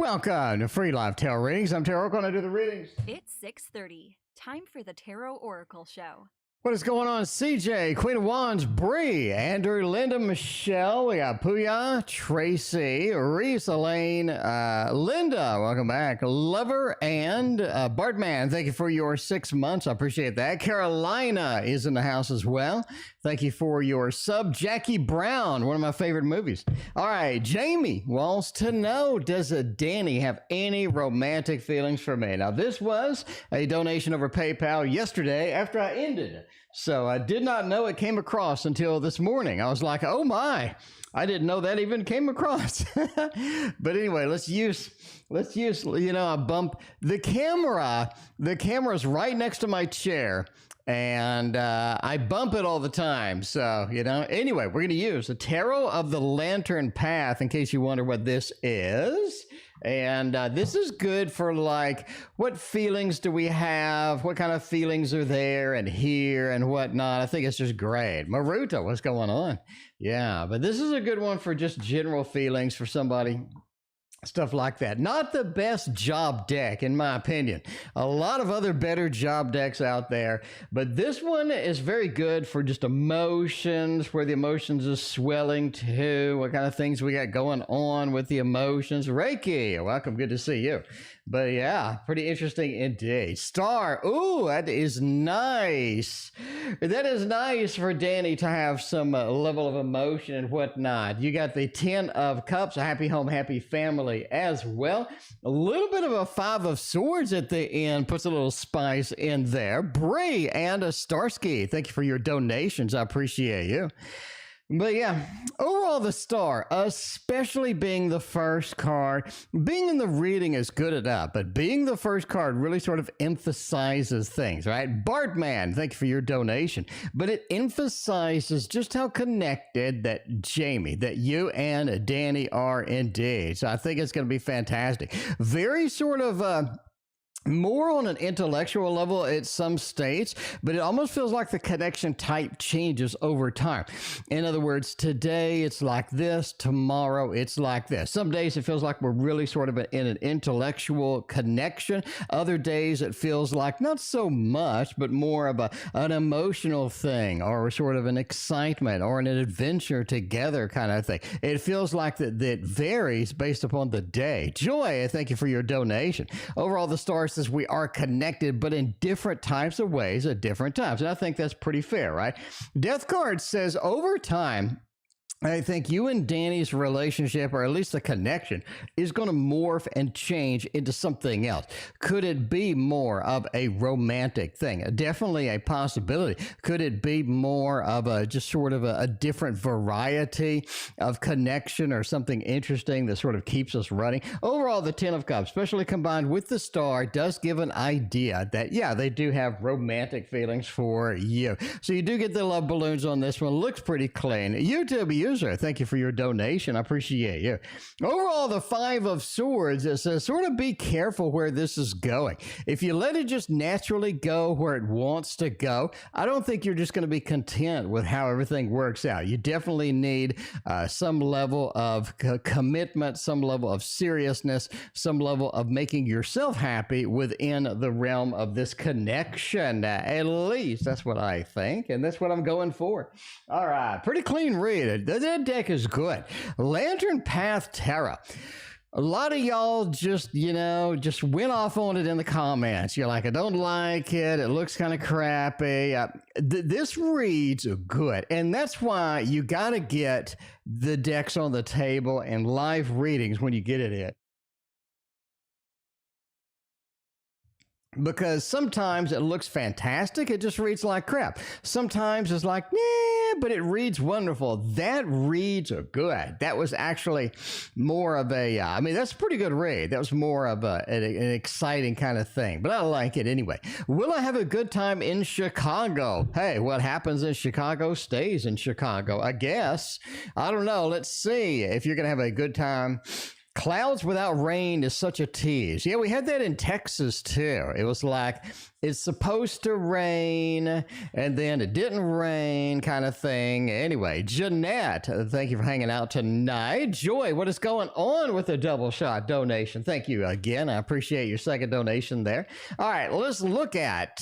Welcome to Free Live Tarot Readings. I'm TarotOracle and I do the readings. It's 6:30. Time for the TarotOracle show. What is going on? CJ, Queen of Wands, Bree, Andrew, Linda, Michelle, we got Puya, Tracy, Reese, Elaine, Linda, welcome back, Lover, and Bartman, thank you for your 6 months. I appreciate that. Carolina is in the house as well. Thank you for your sub. Jackie Brown, one of my favorite movies. All right, Jamie wants to know, does Danny have any romantic feelings for me? Now, this was a donation over PayPal yesterday after I ended it. So I did not know it came across until this morning. I was like, oh my, I didn't know that even came across. But anyway, let's use, I bump the camera. The camera's right next to my chair. And I bump it all the time. So, anyway, we're going to use the Tarot of the Lantern Path in case you wonder what this is. And this is good for like, what feelings do we have? What kind of feelings are there and here and whatnot? I think it's just great. Maruta, what's going on? Yeah, but this is a good one for just general feelings for somebody. Stuff like that. Not the best job deck, in my opinion. A lot of other better job decks out there, but this one is very good for just emotions, where the emotions are swelling to, what kind of things we got going on with the emotions. Reiki, welcome, good to see you. But yeah, pretty interesting indeed. Star, ooh, that is nice. That is nice for Danny to have some level of emotion and whatnot. You got the 10 of Cups, a happy home, happy family as well. A little bit of a 5 of Swords at the end, puts a little spice in there. Bree and a Starsky, thank you for your donations. I appreciate you. But yeah, overall the Star, especially being the first card, being in the reading is good enough, but being the first card really sort of emphasizes things, right? Bartman, thank you for your donation. But it emphasizes just how connected that you and Danny are indeed. So I think it's going to be fantastic. Very sort of more on an intellectual level at some states, but it almost feels like the connection type changes over time. In other words, today it's like this, tomorrow it's like this. Some days it feels like we're really sort of in an intellectual connection. Other days it feels like not so much, but more of an emotional thing, or sort of an excitement or an adventure together kind of thing. It feels like that varies based upon the day. Joy, thank you for your donation. Overall, the Star says we are connected, but in different types of ways at different times. And I think that's pretty fair, right? Death card says over time, I think you and Danny's relationship, or at least the connection, is going to morph and change into something else. Could it be more of a romantic thing? Definitely a possibility. Could it be more of a just sort of a different variety of connection or something interesting that sort of keeps us running? Overall, the 10 of Cups, especially combined with the Star, does give an idea that, yeah, they do have romantic feelings for you. So you do get the love balloons on this one. Looks pretty clean. YouTube thank you for your donation. I appreciate you. Overall, the 5 of Swords, it says sort of be careful where this is going. If you let it just naturally go where it wants to go, I don't think you're just going to be content with how everything works out. You definitely need some level of commitment, some level of seriousness, some level of making yourself happy within the realm of this connection. At least that's what I think, and that's what I'm going for. All right, pretty clean read. That deck is good. Lantern Path Tarot. A lot of y'all just went off on it in the comments. You're like, I don't like it. It looks kind of crappy. This reads good. And that's why you got to get the decks on the table and live readings when you get it in. Because sometimes it looks fantastic, it just reads like crap. Sometimes it's like, nah, but it reads wonderful. That reads good. That was actually more of a, I mean, that's a pretty good read. That was more of an exciting kind of thing, but I like it anyway. Will I have a good time in Chicago? Hey, what happens in Chicago stays in Chicago, I guess. I don't know. Let's see if you're going to have a good time Clouds without rain is such a tease. Yeah, we had that in Texas too. It was like it's supposed to rain and then it didn't rain kind of thing. Anyway, Jeanette, thank you for hanging out tonight. Joy, what is going on with the double shot donation? Thank you again. I appreciate your second donation there. All right, let's look at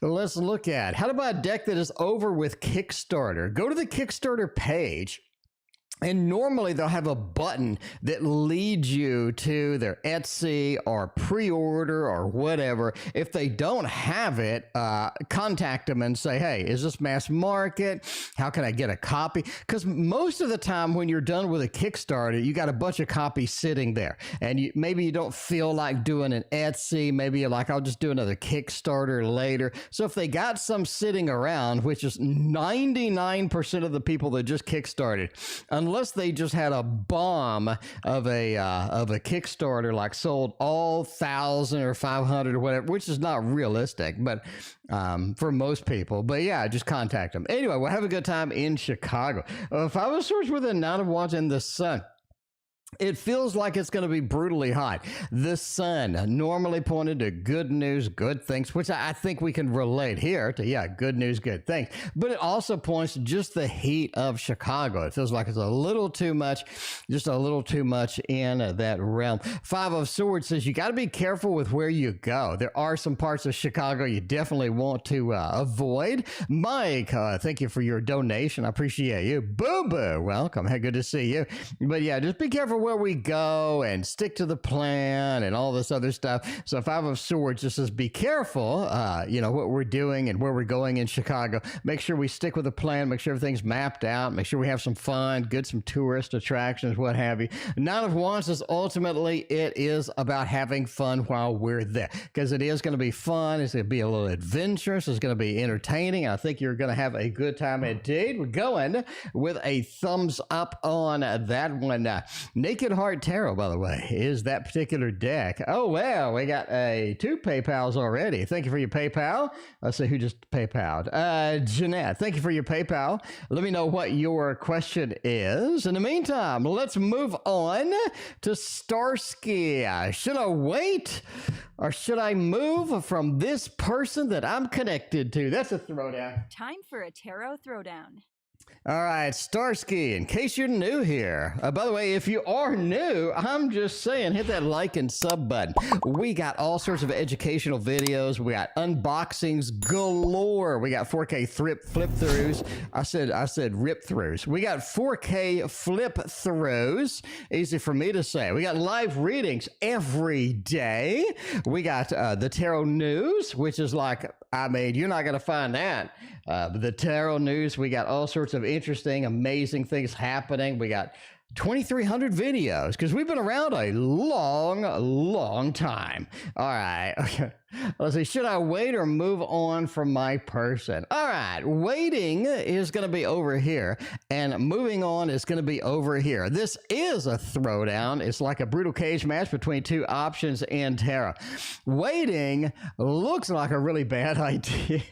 how about a deck that is over with Kickstarter. Go to the Kickstarter page. And normally they'll have a button that leads you to their Etsy or pre-order or whatever. If they don't have it, contact them and say, hey, is this mass market? How can I get a copy? Because most of the time when you're done with a Kickstarter, you got a bunch of copies sitting there. And maybe you don't feel like doing an Etsy. Maybe you're like, I'll just do another Kickstarter later. So if they got some sitting around, which is 99% of the people that just Kickstarted, unless they just had a bomb of a Kickstarter, like sold all 1,000 or 500 or whatever, which is not realistic, but for most people. But yeah, just contact them. Anyway, we'll have a good time in Chicago. 5 of Swords with a 9 of Wands and the Sun. It feels like it's going to be brutally hot. The sun normally pointed to good news, good things, which I think we can relate here to, yeah, good news, good things. But it also points to just the heat of Chicago. It feels like it's a little too much, just a little too much in that realm. 5 of Swords says you got to be careful with where you go. There are some parts of Chicago you definitely want to avoid. Mike, thank you for your donation. I appreciate you. BooBoo, welcome. Hey, good to see you. But yeah, just be careful where we go and stick to the plan and all this other stuff. So 5 of Swords just says be careful, what we're doing and where we're going in Chicago. Make sure we stick with the plan, make sure everything's mapped out, make sure we have some fun, some tourist attractions, what have you. 9 of Wands is ultimately it is about having fun while we're there, because it is going to be fun. It's going to be a little adventurous. It's going to be entertaining. I think you're going to have a good time indeed. We're going with a thumbs up on that one. Naked Heart Tarot, by the way, is that particular deck. Oh, well, we got 2 PayPals already. Thank you for your PayPal. Let's see who just PayPal'd. Jeanette, thank you for your PayPal. Let me know what your question is. In the meantime, let's move on to Starsky. Should I wait or should I move from this person that I'm connected to? That's a throwdown. Time for a tarot throwdown. All right, Starsky, in case you're new here, by the way, if you are new, I'm just saying, hit that like and sub button. We got all sorts of educational videos. We got unboxings galore. We got 4K flip throughs. I said rip throughs. We got 4K flip throughs. Easy for me to say. We got live readings every day. We got the tarot news, which is like, you're not going to find that. The tarot news, we got all sorts of interesting, amazing things happening. We got 2,300 videos because we've been around a long time. All right. Okay. Let's see. Should I wait or move on from my person? All right. Waiting is going to be over here and moving on is going to be over here. This is a throwdown. It's like a brutal cage match between 2 options in tarot. Waiting looks like a really bad idea.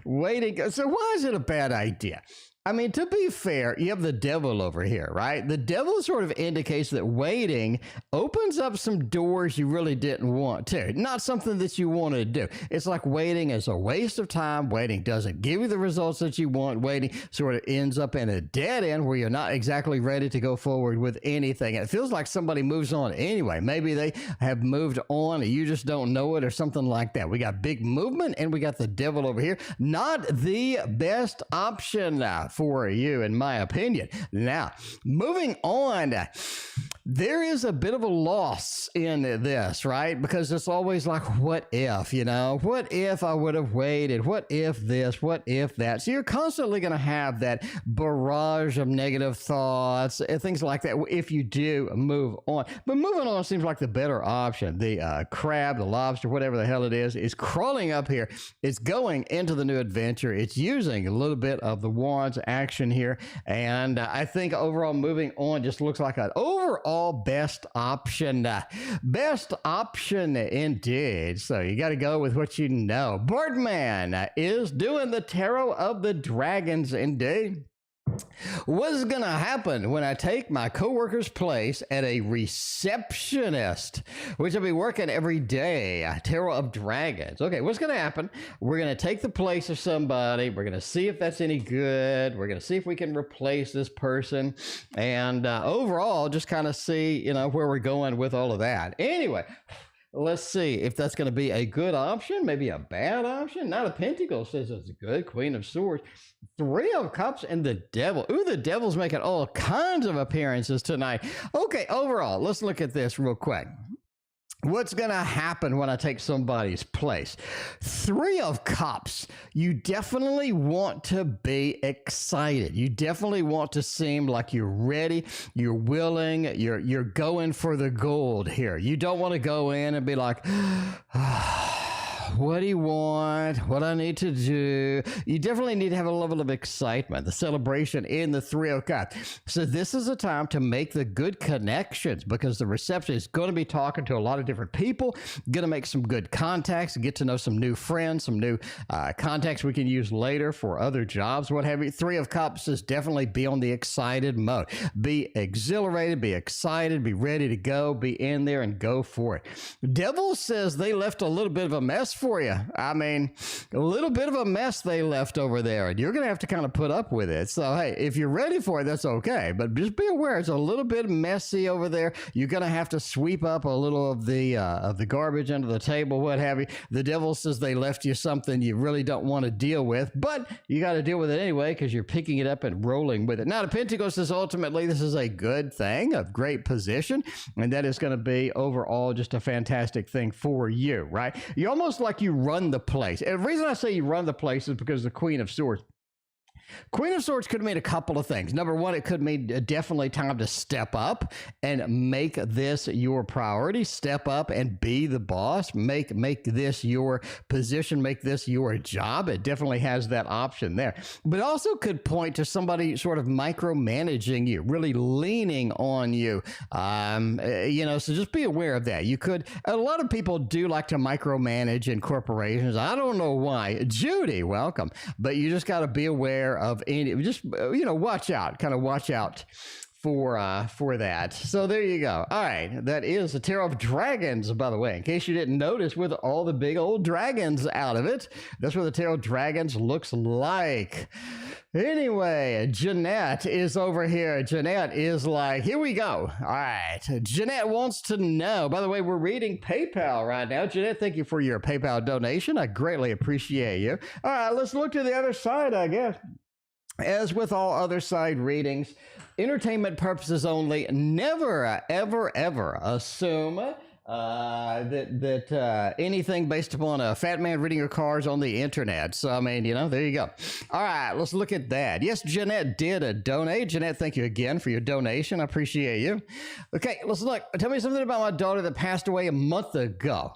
Waiting. So why is it a bad idea? To be fair, you have the devil over here, right? The devil sort of indicates that waiting opens up some doors you really didn't want to. Not something that you want to do. It's like waiting is a waste of time. Waiting doesn't give you the results that you want. Waiting sort of ends up in a dead end where you're not exactly ready to go forward with anything. And it feels like somebody moves on anyway. Maybe they have moved on and you just don't know it or something like that. We got big movement and we got the devil over here. Not the best option for you, in my opinion. Now, moving on, there is a bit of a loss in this, right? Because it's always like, what if, what if I would have waited? What if this? What if that? So you're constantly going to have that barrage of negative thoughts and things like that if you do move on. But moving on seems like the better option. The crab, the lobster, whatever the hell it is crawling up here. It's going into the new adventure. It's using a little bit of the wands action here. And I think overall moving on just looks like an overall best option. Best option indeed. So you got to go with what you know. Birdman is doing the Tarot of the Dragons indeed. What is going to happen when I take my coworker's place at a receptionist, which I'll be working every day? Tarot of Dragons. Okay, what's going to happen? We're going to take the place of somebody. We're going to see if that's any good. We're going to see if we can replace this person. And overall, just kind of see, where we're going with all of that. Anyway, let's see if that's going to be a good option, maybe a bad option. Knight of Pentacles says it's good. Queen of Swords. Three of Cups and the Devil. Ooh, the Devil's making all kinds of appearances tonight. Okay, overall, let's look at this real quick. What's going to happen when I take somebody's place? Three of Cups. You definitely want to be excited. You definitely want to seem like you're ready, you're willing, you're going for the gold here. You don't want to go in and be like, what do you want? What I need to do? You definitely need to have a level of excitement, the celebration in the Three of Cups. So this is a time to make the good connections because the reception is going to be talking to a lot of different people, going to make some good contacts, get to know some new friends, some new contacts we can use later for other jobs, what have you. Three of Cups is definitely be on the excited mode. Be exhilarated, be excited, be ready to go, be in there and go for it. Devil says they left a little bit of a mess for you. I mean, a little bit of a mess they left over there, and you're going to have to kind of put up with it. So, hey, if you're ready for it, that's okay. But just be aware it's a little bit messy over there. You're going to have to sweep up a little of the garbage under the table, what have you. The Devil says they left you something you really don't want to deal with, but you got to deal with it anyway because you're picking it up and rolling with it. Now, the Pentacles says ultimately this is a good thing, a great position, and that is going to be overall just a fantastic thing for you, right? You almost like you run the place. And the reason I say you run the place is because the Queen of Swords. Queen of Swords could mean a couple of things. Number one, it could mean definitely time to step up and make this your priority. Step up and be the boss. Make this your position. Make this your job. It definitely has that option there. But it also could point to somebody sort of micromanaging you, really leaning on you. So just be aware of that. A lot of people do like to micromanage in corporations. I don't know why. Judy, welcome. But you just got to be aware of watch out for that. So there you go. All right, that is the Tarot of Dragons, by the way, in case you didn't notice, with all the big old dragons out of it. That's what the Tarot of Dragons looks like. Anyway, Jeanette is over here. Jeanette is like, here we go. All right, Jeanette wants to know, by the way, we're reading PayPal right now. Jeanette, thank you for your PayPal donation. I greatly appreciate you. All right, let's look to the other side, I guess. As with all other side readings, entertainment purposes only. Never, ever, ever assume that anything based upon a fat man reading your cards on the internet. So, I mean, there you go. All right, let's look at that. Yes, Jeanette did donate. Jeanette, thank you again for your donation. I appreciate you. Okay, let's look. Tell me something about my daughter that passed away a month ago.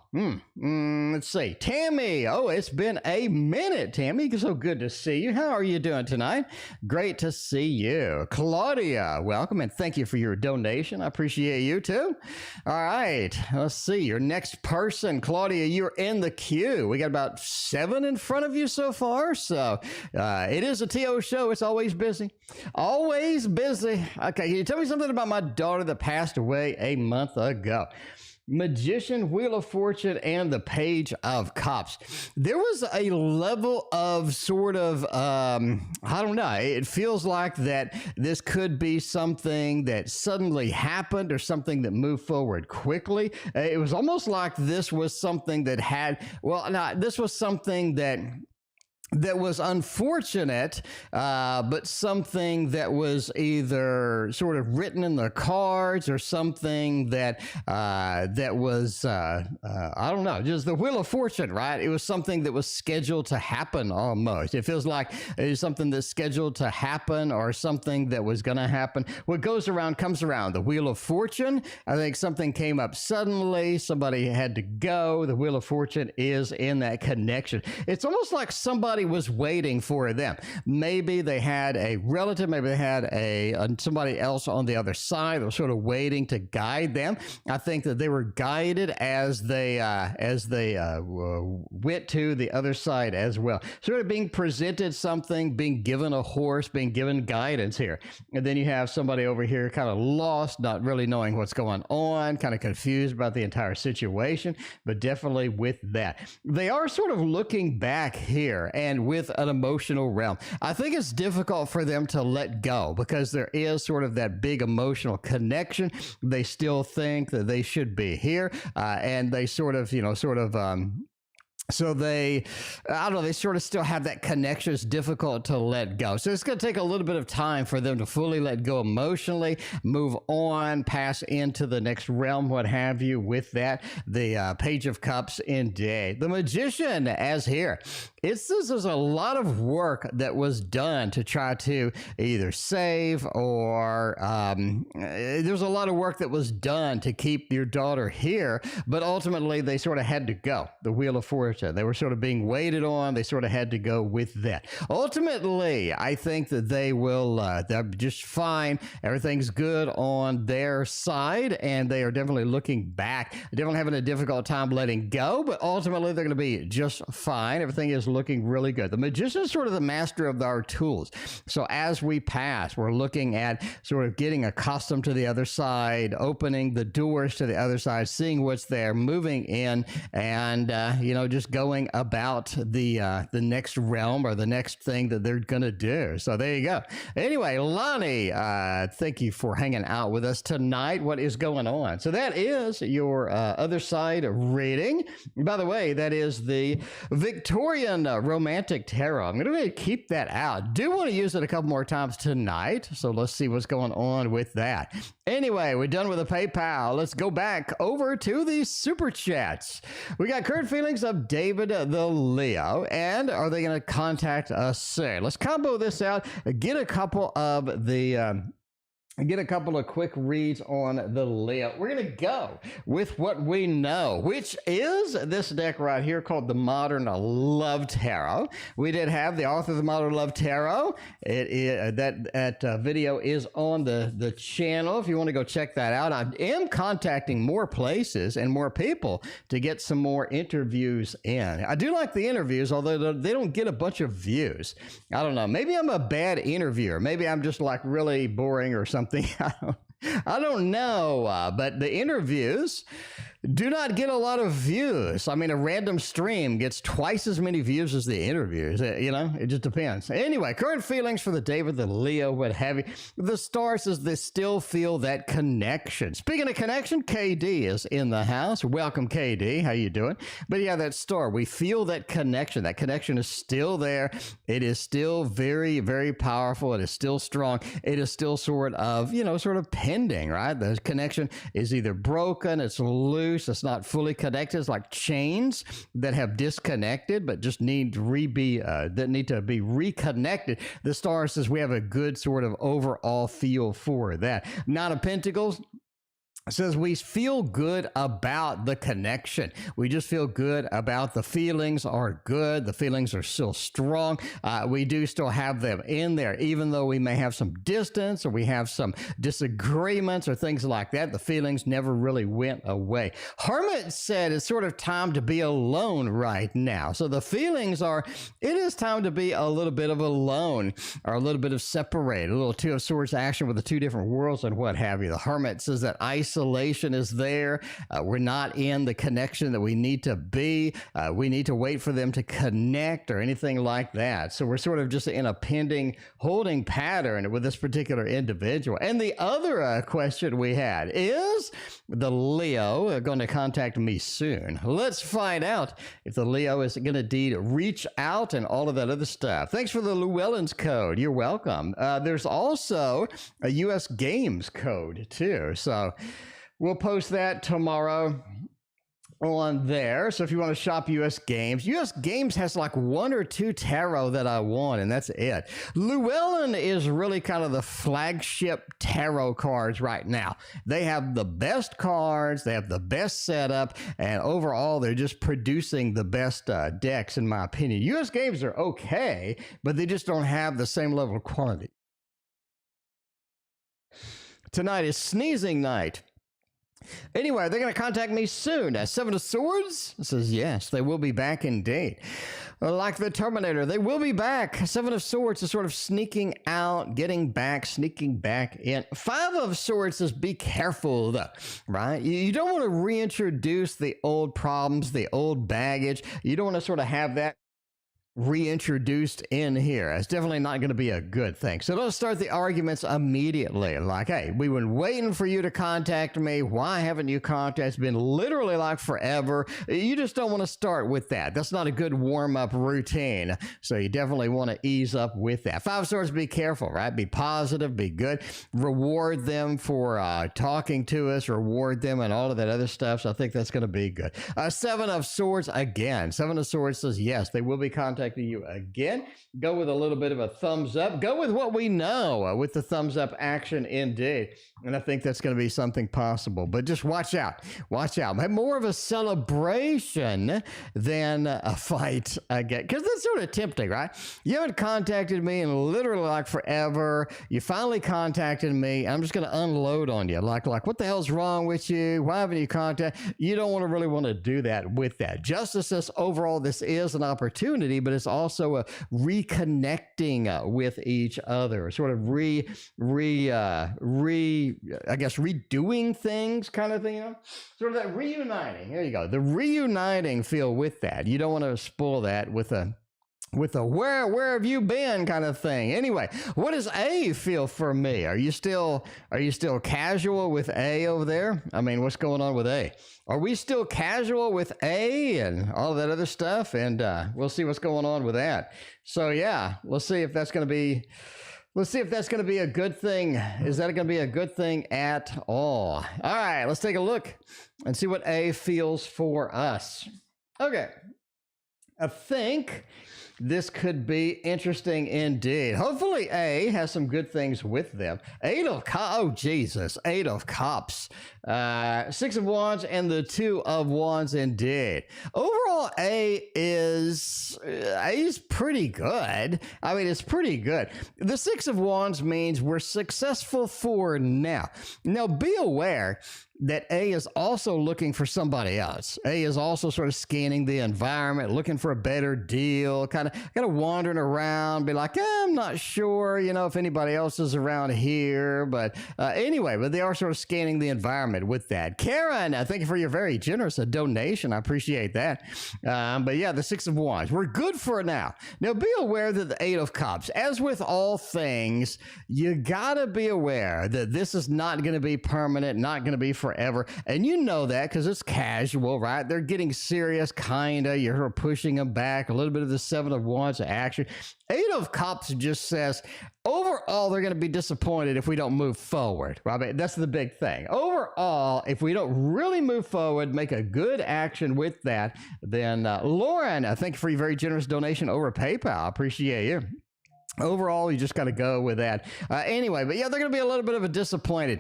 Let's see. Tammy. Oh, it's been a minute, Tammy. So good to see you. How are you doing tonight? Great to see you. Claudia, welcome, and thank you for your donation. I appreciate you, too. All right. Let's see. Your next person, Claudia, you're in the queue. We got about 7 in front of you so far. So it is a TO show. It's always busy. Always busy. Okay. Can you tell me something about my daughter that passed away a month ago? Magician, Wheel of Fortune, and the Page of Cups. There was a level of sort of, I don't know, it feels like that this could be something that suddenly happened or something that moved forward quickly. It was almost like this was something that this was something that was unfortunate, but something that was either sort of written in the cards or something that was, I don't know, just the Wheel of Fortune, right? It was something that was scheduled to happen almost. It feels like it was something that's scheduled to happen or something that was going to happen. What goes around comes around. The Wheel of Fortune, I think something came up suddenly. Somebody had to go. The Wheel of Fortune is in that connection. It's almost like somebody somebody was waiting for them. Maybe they had a relative, maybe they had somebody else on the other side that was sort of waiting to guide them. I think that they were guided as they went to the other side as well. Sort of being presented something, being given a horse, being given guidance here. And then you have somebody over here kind of lost, not really knowing what's going on, kind of confused about the entire situation, but definitely with that. They are sort of looking back here and with an emotional realm. I think it's difficult for them to let go because there is sort of that big emotional connection. They still think that they should be here, and they sort of, so they, I don't know, they sort of still have that connection. It's difficult to let go. So it's going to take a little bit of time for them to fully let go emotionally, move on, pass into the next realm, what have you, with that. The Page of Cups indeed. The Magician as here. This is a lot of work that was done to try to either save or there's a lot of work that was done to keep your daughter here, but ultimately they sort of had to go. The Wheel of Fortune. They were sort of being waited on. They sort of had to go with that. Ultimately, I think that they will, they're just fine. Everything's good on their side, and they are definitely looking back. They're definitely having a difficult time letting go, but ultimately they're going to be just fine. Everything is looking really good. The Magician is sort of the master of our tools. So as we pass, we're looking at sort of getting accustomed to the other side, opening the doors to the other side, seeing what's there, moving in, and, just going about the next realm or the next thing that they're going to do. So there you go. Anyway, Lonnie, thank you for hanging out with us tonight. What is going on? So that is your other side reading. By the way, that is the Victorian Romantic Tarot. I'm going to keep that out. Do want to use it a couple more times tonight. So let's see what's going on with that. Anyway, we're done with the PayPal. Let's go back over to the Super Chats. We got current feelings of David the Leo, and are they going to contact us soon? Let's combo this out, get a couple of quick reads on the Leo. We're going to go with what we know, which is this deck right here called the Modern Love Tarot. We did have the author of the Modern Love Tarot. It is, that video is on the channel if you want to go check that out. I am contacting more places and more people to get some more interviews in. I do like the interviews, although they don't get a bunch of views. I don't know. Maybe I'm a bad interviewer. Maybe I'm just like really boring or something. I don't know, but the interviews do not get a lot of views. I mean, a random stream gets twice as many views as the interviews. It just depends. Anyway, current feelings for the David, the Leo, what have you. The star says they still feel that connection. Speaking of connection, KD is in the house. Welcome, KD. How you doing? But yeah, that star, we feel that connection. That connection is still there. It is still very, very powerful. It is still strong. It is still sort of pending, right? The connection is either broken, it's loose, it's not fully connected. It's like chains that have disconnected but just need to be reconnected. The star says we have a good sort of overall feel for that. Nine of Pentacles says we feel good about the connection. We just feel good about the feelings are good. The feelings are still strong. We do still have them in there, even though we may have some distance or we have some disagreements or things like that. The feelings never really went away. Hermit said it's sort of time to be alone right now. So the feelings are, it is time to be a little bit of alone or a little bit of separate, a little Two of Swords action with the two different worlds and what have you. The Hermit says that isolation is there. We're not in the connection that we need to be. We need to wait for them to connect or anything like that. So we're sort of just in a pending holding pattern with this particular individual. And the other question we had is the Leo going to contact me soon. Let's find out if the Leo is going to indeed reach out and all of that other stuff. Thanks for the Llewellyn's code. You're welcome. There's also a U.S. Games code too. So we'll post that tomorrow. on there. So if you want to shop US Games has like 1 or 2 tarot that I want, and that's it. Llewellyn is really kind of the flagship tarot cards right now. They have the best cards, they have the best setup, and overall they're just producing the best decks in my opinion. US Games are okay, but they just don't have the same level of quality. Tonight is sneezing night. Anyway, they're going to contact me soon. 7 of Swords says yes, they will be back indeed. Like the Terminator, they will be back. 7 of Swords is sort of sneaking out, getting back, sneaking back in. 5 of Swords says be careful though, right? You don't want to reintroduce the old problems, the old baggage. You don't want to sort of have that reintroduced in here. It's definitely not going to be a good thing. So don't start the arguments immediately. Like, hey, we've been waiting for you to contact me. Why haven't you contacted? It's been literally like forever. You just don't want to start with that. That's not a good warm-up routine. So you definitely want to ease up with that. 5 of Swords, be careful, right? Be positive, be good. Reward them for talking to us, reward them and all of that other stuff. So I think that's going to be good. 7 of Swords, again. 7 of Swords says yes, they will be contacting you again. Go with a little bit of a thumbs up. Go with what we know with the thumbs up action indeed. And I think that's going to be something possible. But just watch out. Watch out. Have more of a celebration than a fight again. Because that's sort of tempting, right? You haven't contacted me in literally like forever. You finally contacted me. I'm just going to unload on you. Like, what the hell's wrong with you? Why haven't you contacted? You don't really want to do that with that. Justice says overall this is an opportunity, but it's also a reconnecting with each other, sort of I guess redoing things kind of thing, you know, sort of that reuniting. There you go, the reuniting feel with that. You don't want to spoil that with a where have you been kind of thing. Anyway, what does A feel for me? Are you still casual with A over there? I mean, what's going on with A? Are we still casual with A and all that other stuff? And we'll see what's going on with that. So yeah, let's see if that's going to be a good thing. Is that going to be a good thing at all? All right, let's take a look and see what A feels for us. Okay, I think this could be interesting indeed. Hopefully A has some good things with them. 8 of Cups. Oh, Jesus. 8 of Cups. 6 of Wands and the 2 of Wands indeed. Overall, A is pretty good. I mean, it's pretty good. The 6 of Wands means we're successful for now. Now, be aware that A is also looking for somebody else. A is also sort of scanning the environment, looking for a better deal, kind of wandering around, be like, I'm not sure, if anybody else is around here. But anyway, but they are sort of scanning the environment with that. Karen, thank you for your very generous donation. I appreciate that. But yeah, the 6 of Wands, we're good for now. Now, be aware that the 8 of Cups, as with all things, you gotta be aware that this is not going to be permanent, not going to be forever. And you know that because it's casual, right? They're getting serious, kinda. You're pushing them back. A little bit of the 7 of Wands action. 8 of Cups just says, overall, they're going to be disappointed if we don't move forward, right? That's the big thing. Overall, if we don't really move forward, make a good action with that, then Lauren, thank you for your very generous donation over PayPal. I appreciate you. Overall, you just got to go with that. Anyway, but yeah, they're going to be a little bit of a disappointed.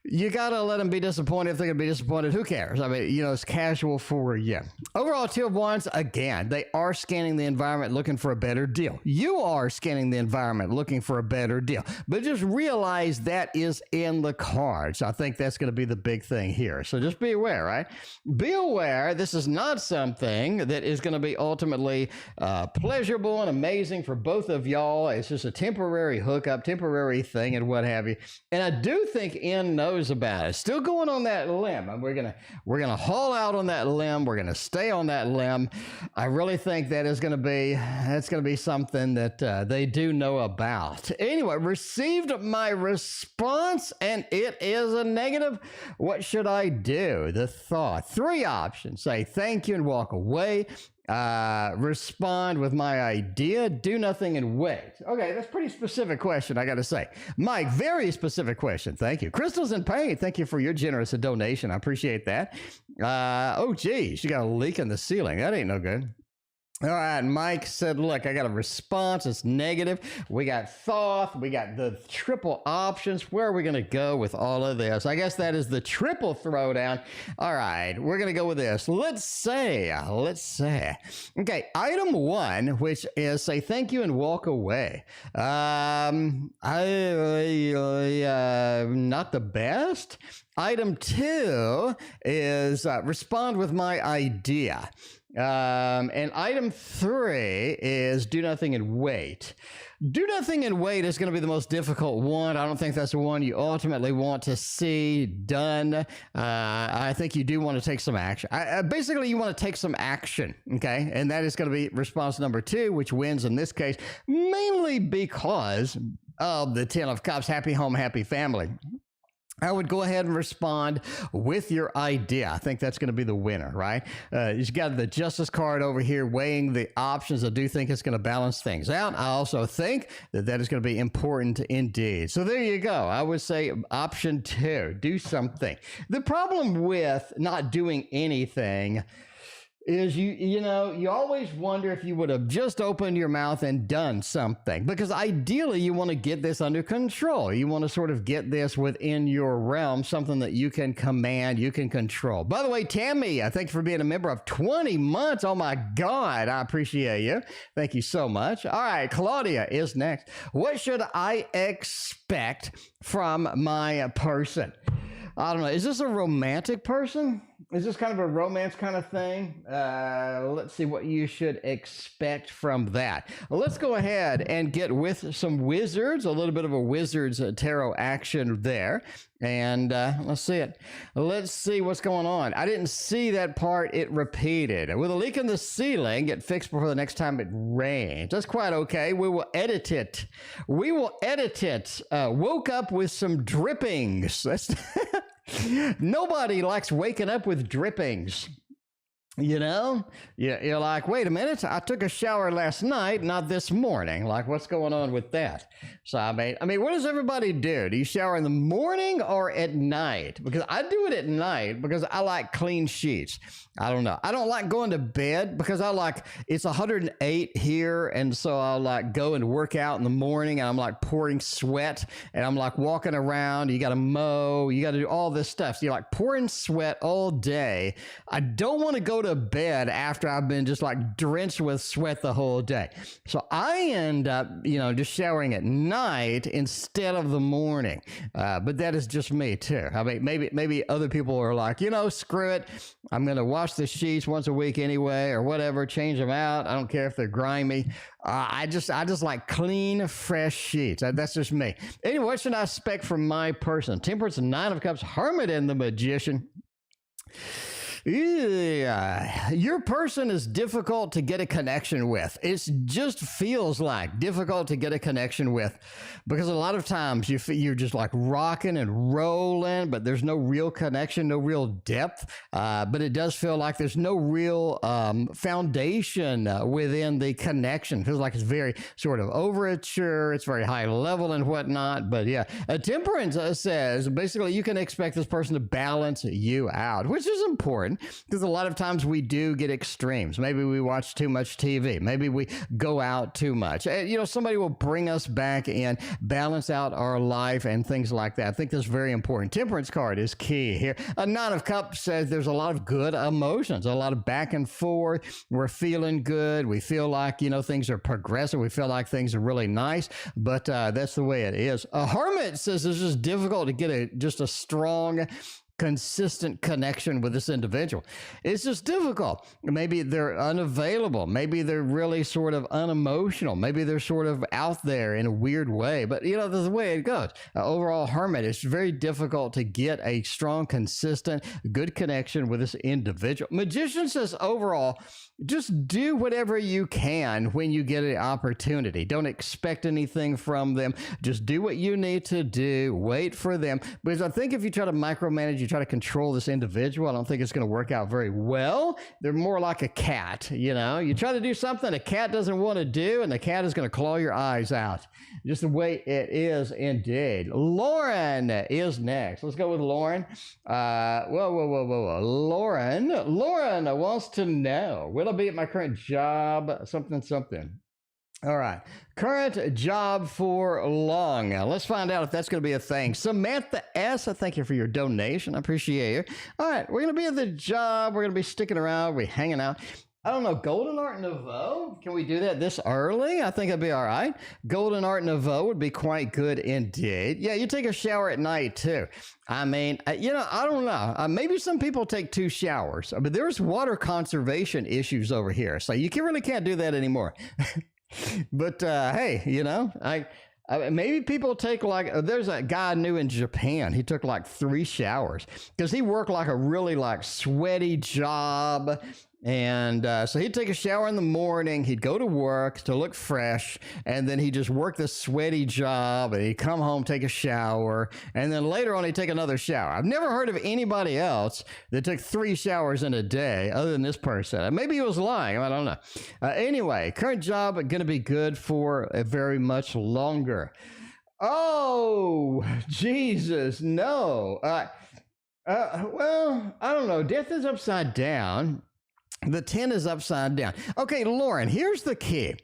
You got to let them be disappointed. If they're going to be disappointed, who cares? I mean, it's casual for you. Overall, 2 of Wands, again, they are scanning the environment looking for a better deal. You are scanning the environment looking for a better deal. But just realize that is in the cards. I think that's going to be the big thing here. So just be aware, right? Be aware this is not something that is going to be ultimately pleasurable and amazing for both of y'all. It's just a temporary hookup, temporary thing and what have you. And I do think in knows about it. Still going on that limb. And we're gonna haul out on that limb. We're gonna stay on that limb. I really think that's gonna be something that they do know about. Anyway, received my response and it is a negative. What should I do? The thought. 3 options. Say thank you and walk away. respond with my idea, do nothing, and wait. Okay, that's a pretty specific question, I got to say. Mike, very specific question. Thank you. Crystals and Paint, thank you for your generous donation. I appreciate that. Oh, geez, you got a leak in the ceiling. That ain't no good. All right, Mike said, look, I got a response. It's negative. We got THOTH. We got the triple options. Where are we going to go with all of this? I guess that is the triple throwdown. All right, we're going to go with this. Let's say. Okay, item 1, which is say thank you and walk away. Not the best. Item 2 is respond with my idea. And item 3 is do nothing and wait. Do nothing and wait is going to be the most difficult one. I don't think that's the one you ultimately want to see done. I think you do want to take some action. Basically, you want to take some action, okay? And that is going to be response number 2, which wins in this case, mainly because of the 10 of Cups, happy home, happy family. I would go ahead and respond with your idea. I think that's going to be the winner, right? You've got the Justice card over here weighing the options. I do think it's going to balance things out. I also think that that is going to be important indeed. So there you go. I would say option 2, do something. The problem with not doing anything is you always wonder if you would have just opened your mouth and done something, because ideally you want to get this under control. You want to sort of get this within your realm, something that you can command, you can control. By the way, Tammy, I thank you for being a member of 20 months. Oh my God, I appreciate you. Thank you so much. All right, Claudia is next. What should I expect from my person? I don't know. Is this a romantic person? Is this kind of a romance kind of thing? Let's see what you should expect from that. Well, let's go ahead and get with some wizards, a little bit of a wizard's tarot action there. And let's see it. Let's see what's going on. I didn't see that part. It repeated. With a leak in the ceiling, get fixed before the next time it rains. That's quite okay. We will edit it. Woke up with some drippings. That's nobody likes waking up with drippings. You're like, wait a minute, I took a shower last night, not this morning. Like, what's going on with that? So, I mean, what does everybody do? Do you shower in the morning or at night? Because I do it at night because I like clean sheets. I don't know. I don't like going to bed because it's 108 here. And so I'll go and work out in the morning and I'm pouring sweat and I'm walking around. You got to mow, you got to do all this stuff. So you're pouring sweat all day. I don't want to go to bed after I've been just drenched with sweat the whole day. So I end up, just showering at night instead of the morning. But that is just me too. I mean, maybe other people are like, screw it. I'm going to wash the sheets once a week anyway, or whatever, change them out. I don't care if they're grimy. I just like clean, fresh sheets. That's just me. Anyway, what should I expect from my person? Temperance, 9 of Cups, Hermit, and the Magician. Yeah, your person is difficult to get a connection with. It just feels like difficult to get a connection with because a lot of times you're just rocking and rolling, but there's no real connection, no real depth. But it does feel like there's no real foundation within the connection. It feels like it's very sort of overture. It's very high level and whatnot. But yeah, Temperance says basically you can expect this person to balance you out, which is important. Because a lot of times we do get extremes. Maybe we watch too much TV. Maybe we go out too much. Somebody will bring us back in, balance out our life and things like that. I think that's very important. Temperance card is key here. A 9 of Cups says there's a lot of good emotions, a lot of back and forth. We're feeling good. We feel like, things are progressive. We feel like things are really nice, but that's the way it is. A Hermit says it's just difficult to get just a strong, consistent connection with this individual. It's just difficult. Maybe they're unavailable. Maybe they're really sort of unemotional. Maybe they're sort of out there in a weird way. But, that's the way it goes. Overall, Hermit, it's very difficult to get a strong, consistent, good connection with this individual. Magician says overall, just do whatever you can when you get an opportunity. Don't expect anything from them. Just do what you need to do. Wait for them. Because I think if you try to micromanage, you try to control this individual. I don't think it's going to work out very well. They're more like a cat, you know. You try to do something a cat doesn't want to do, and the cat is going to claw your eyes out. Just the way it is indeed. Lauren is next. Let's go with Lauren. Whoa. Lauren wants to know, will I be at my current job? Something. All right. Current job for long. Now, let's find out if that's going to be a thing. Samantha S, I thank you for your donation. I appreciate you. All right. We're going to be at the job. We're going to be sticking around. We're hanging out. I don't know. Golden Art Nouveau. Can we do that this early? I think it'd be all right. Golden Art Nouveau would be quite good indeed. Yeah, you take a shower at night too. I mean, you know, I don't know. Maybe some people take 2 showers, but there's water conservation issues over here. So you really can't do that anymore. But hey, you know, maybe people take like, there's a guy I knew in Japan. He took like 3 showers because he worked like a really like sweaty job. And so he'd take a shower in the morning, he'd go to work to look fresh, and then he'd just work this sweaty job, and he'd come home, take a shower, and then later on he'd take another shower. I've never heard of anybody else that took 3 showers in a day other than this person. Maybe he was lying, I don't know. Anyway, current job going to be good for very much longer. Oh, Jesus, no. Well, I don't know. Death is upside down. The 10 is upside down. Okay, Lauren, here's the key.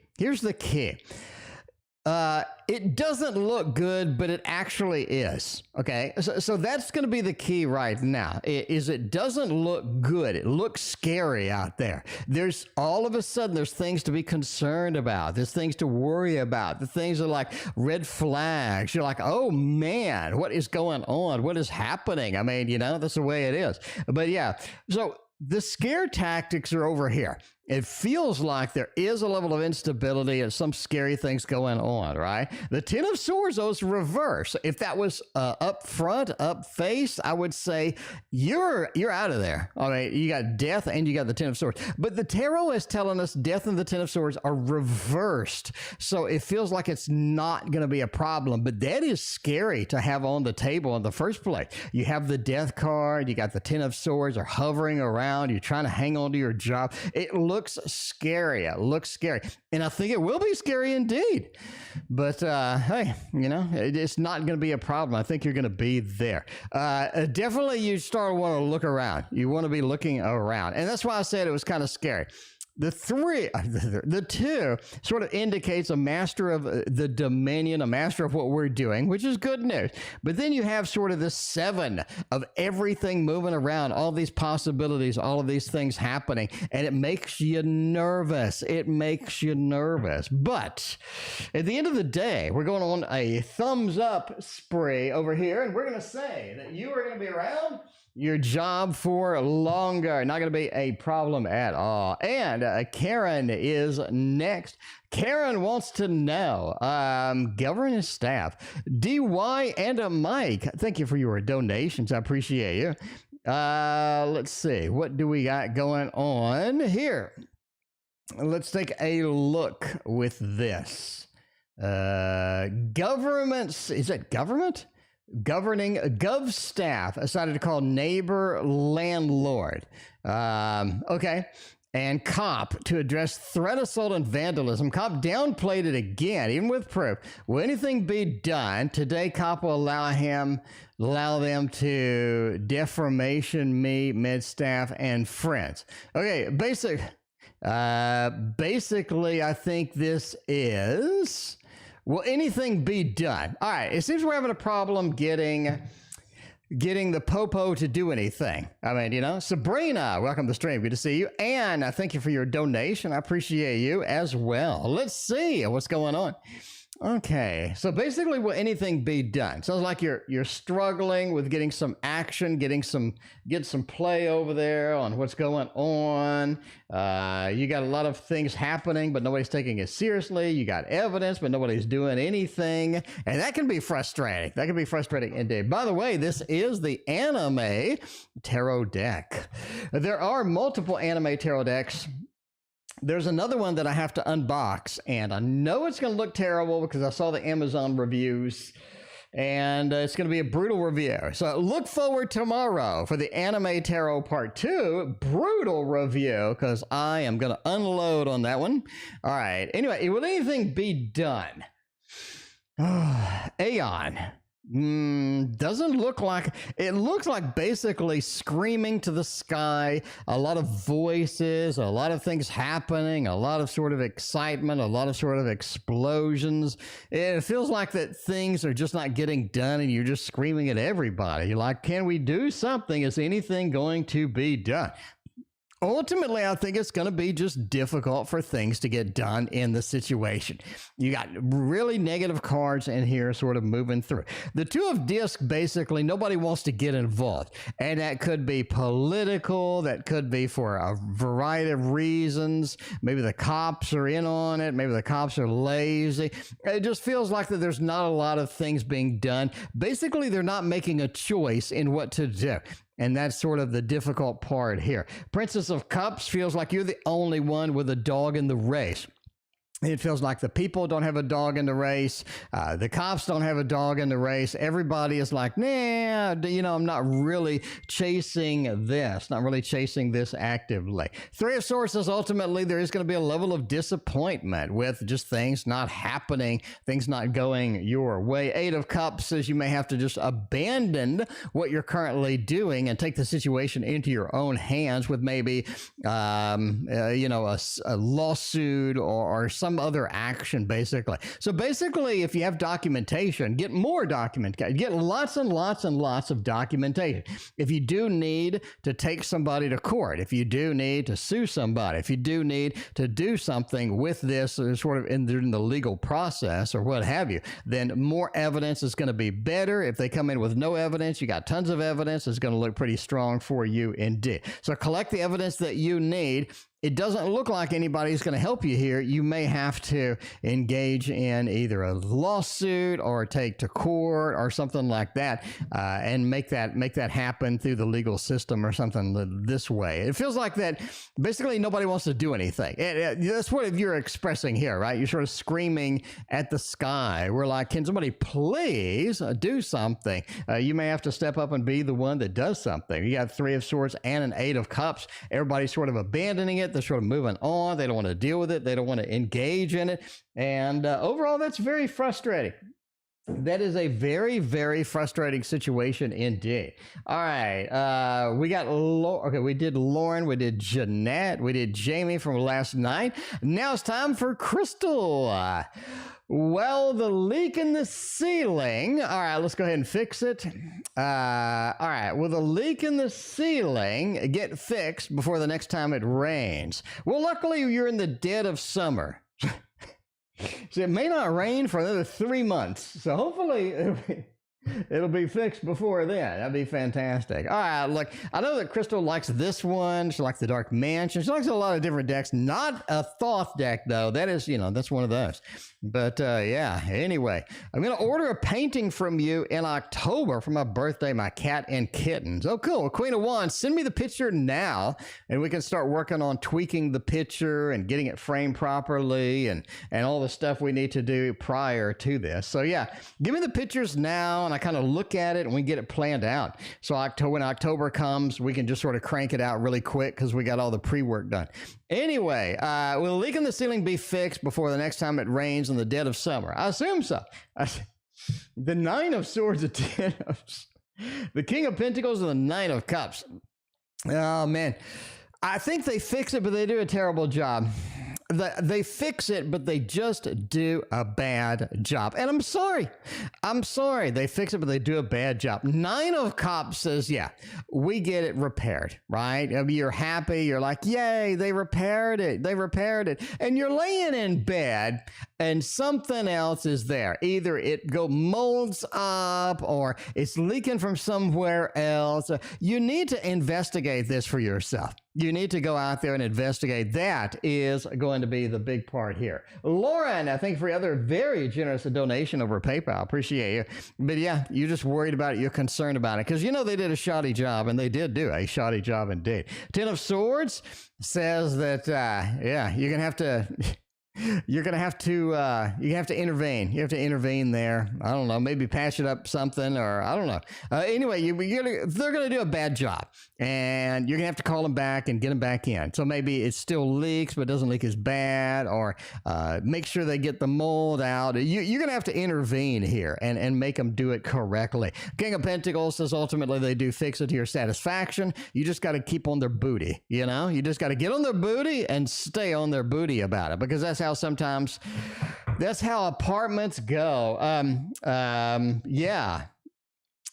It doesn't look good, but it actually is. Okay, so that's going to be the key right now. It doesn't look good. It looks scary out there. There's all of a sudden there's things to be concerned about. There's things to worry about. The things are like red flags. You're like, oh man, what is going on? What is happening? I mean, you know, that's the way it is. But yeah, so the scare tactics are over here. It feels like there is a level of instability and some scary things going on, right? The 10 of Swords is reverse. If that was up front, up face, I would say you're out of there. I mean, you got death and you got the 10 of Swords. But the tarot is telling us death and the 10 of Swords are reversed. So it feels like it's not going to be a problem. But that is scary to have on the table in the first place. You have the death card. You got the 10 of Swords are hovering around. You're trying to hang on to your job. It looks scary. It looks scary. And I think it will be scary indeed. But hey, you know, it's not going to be a problem. I think you're going to be there. Definitely you start to want to look around. You want to be looking around. And that's why I said it was kind of scary. The 2 sort of indicates a master of the dominion, a master of what we're doing, which is good news. But then you have sort of the 7 of everything moving around, all these possibilities, all of these things happening, and it makes you nervous. But at the end of the day, we're going on a thumbs up spree over here, and we're going to say that you are going to be around your job for longer. Not going to be a problem at all. And Karen is next. Karen wants to know, governing staff, Dy and Mike, thank you for your donations. I appreciate you. Let's see. What do we got going on here? Let's take a look with this. Governments, is it government? Governing Gov.Staff decided to call neighbor landlord. Okay. And cop to address threat, assault, and vandalism. Cop downplayed it again, even with proof. Will anything be done? Today, cop will allow them to deformationME, med.staff&friends. Okay, basically, I think this is... Will anything be done? All right, it seems we're having a problem getting the popo to do anything. I mean, you know, Sabrina, welcome to the stream. Good to see you. And I thank you for your donation. I appreciate you as well. Let's see what's going on. Okay, so basically, will anything be done? Sounds like you're struggling with getting some action, get some play over there on what's going on. You got a lot of things happening, but nobody's taking it seriously. You got evidence, but nobody's doing anything, and that can be frustrating. That can be frustrating indeed. By the way, this is the anime tarot deck. There are multiple anime tarot decks. There's another one that I have to unbox, and I know it's going to look terrible because I saw the Amazon reviews. and it's going to be a brutal review. So look forward tomorrow for the Anime Tarot Part 2, brutal review, because I am going to unload on that one. All right. Anyway, will anything be done? Aeon. Doesn't look like it. Looks like basically screaming to the sky, a lot of voices, a lot of things happening, a lot of sort of excitement, a lot of sort of explosions. It feels like that things are just not getting done and you're just screaming at everybody. You're like, can we do something? Is anything going to be done? Ultimately, I think it's going to be just difficult for things to get done in the situation. You got really negative cards in here sort of moving through. The Two of Discs, basically, nobody wants to get involved. And that could be political. That could be for a variety of reasons. Maybe the cops are in on it. Maybe the cops are lazy. It just feels like that there's not a lot of things being done. Basically, they're not making a choice in what to do. And that's sort of the difficult part here. Princess of Cups feels like you're the only one with a dog in the race. It feels like the people don't have a dog in the race. The cops don't have a dog in the race. Everybody is like, nah, you know, I'm not really chasing this, actively. Three of Swords says ultimately there is going to be a level of disappointment with just things not happening, things not going your way. Eight of Cups says you may have to just abandon what you're currently doing and take the situation into your own hands with maybe, you know, a lawsuit or some other action, basically. So basically, if you have documentation, get more documentation, get lots and lots and lots of documentation. If you do need to take somebody to court, if you do need to sue somebody, if you do need to do something with this sort of in the legal process or what have you, then more evidence is going to be better. If they come in with no evidence, you got tons of evidence, it's going to look pretty strong for you indeed. So collect the evidence that you need. It doesn't look like anybody's going to help you here. You may have to engage in either a lawsuit or take to court or something like that, and make that happen through the legal system or something this way. It feels like that basically nobody wants to do anything. That's what you're expressing here, right? You're sort of screaming at the sky. We're like, can somebody please do something? You may have to step up and be the one that does something. You got Three of Swords and an Eight of Cups. Everybody's sort of abandoning it. They're sort of moving on. They don't want to deal with it. They don't want to engage in it. And overall, that's very frustrating. That is a very, very frustrating situation indeed. All right. We got, okay, we did Lauren, we did Jeanette, we did Jamie from last night. Now it's time for Crystal. Well, the leak in the ceiling. All right, let's go ahead and fix it. All right, will the leak in the ceiling get fixed before the next time it rains? Well, luckily you're in the dead of summer. So it may not rain for another 3 months. So hopefully it'll be fixed before then. That'd be fantastic. All right, look, I know that Crystal likes this one. She likes the Dark Mansion. She likes a lot of different decks. Not a Thoth deck, though. That is, you know, that's one of those. But yeah, anyway, I'm going to order a painting from you in October for my birthday, my cat and kittens. Oh, cool. Queen of Wands, send me the picture now, and we can start working on tweaking the picture and getting it framed properly and all the stuff we need to do prior to this. So yeah, give me the pictures now, and I kind of look at it and we get it planned out. So when October comes, we can just sort of crank it out really quick because we got all the pre-work done. Anyway, will the leak in the ceiling be fixed before the next time it rains in the dead of summer? I assume so. The Nine of Swords, the King of Pentacles, and the Nine of Cups. Oh, man. I think they fix it, but they do a terrible job. They fix it, but they just do a bad job. And I'm sorry. They fix it, but they do a bad job. Nine of Cups says, yeah, we get it repaired, right? I mean, you're happy. You're like, yay, they repaired it. And you're laying in bed and something else is there. Either it molds up or it's leaking from somewhere else. You need to investigate this for yourself. You need to go out there and investigate. That is going to be the big part here. Lauren, I think for your other very generous donation over PayPal. Appreciate you. But yeah, you're just worried about it. You're concerned about it because you know they did a shoddy job, and they did do a shoddy job indeed. Ten of Swords says that, yeah, you're going to have to... you're gonna have to you have to intervene. You have to intervene there. I don't know, maybe patch it up something, or I don't know. Anyway, they're gonna do a bad job, and you're gonna have to call them back and get them back in. So maybe it still leaks, but doesn't leak as bad, or make sure they get the mold out. You're gonna have to intervene here and make them do it correctly. King of Pentacles says ultimately they do fix it to your satisfaction. You just got to keep on their booty. You know, you just got to get on their booty and stay on their booty about it, because that's how apartments go. Yeah.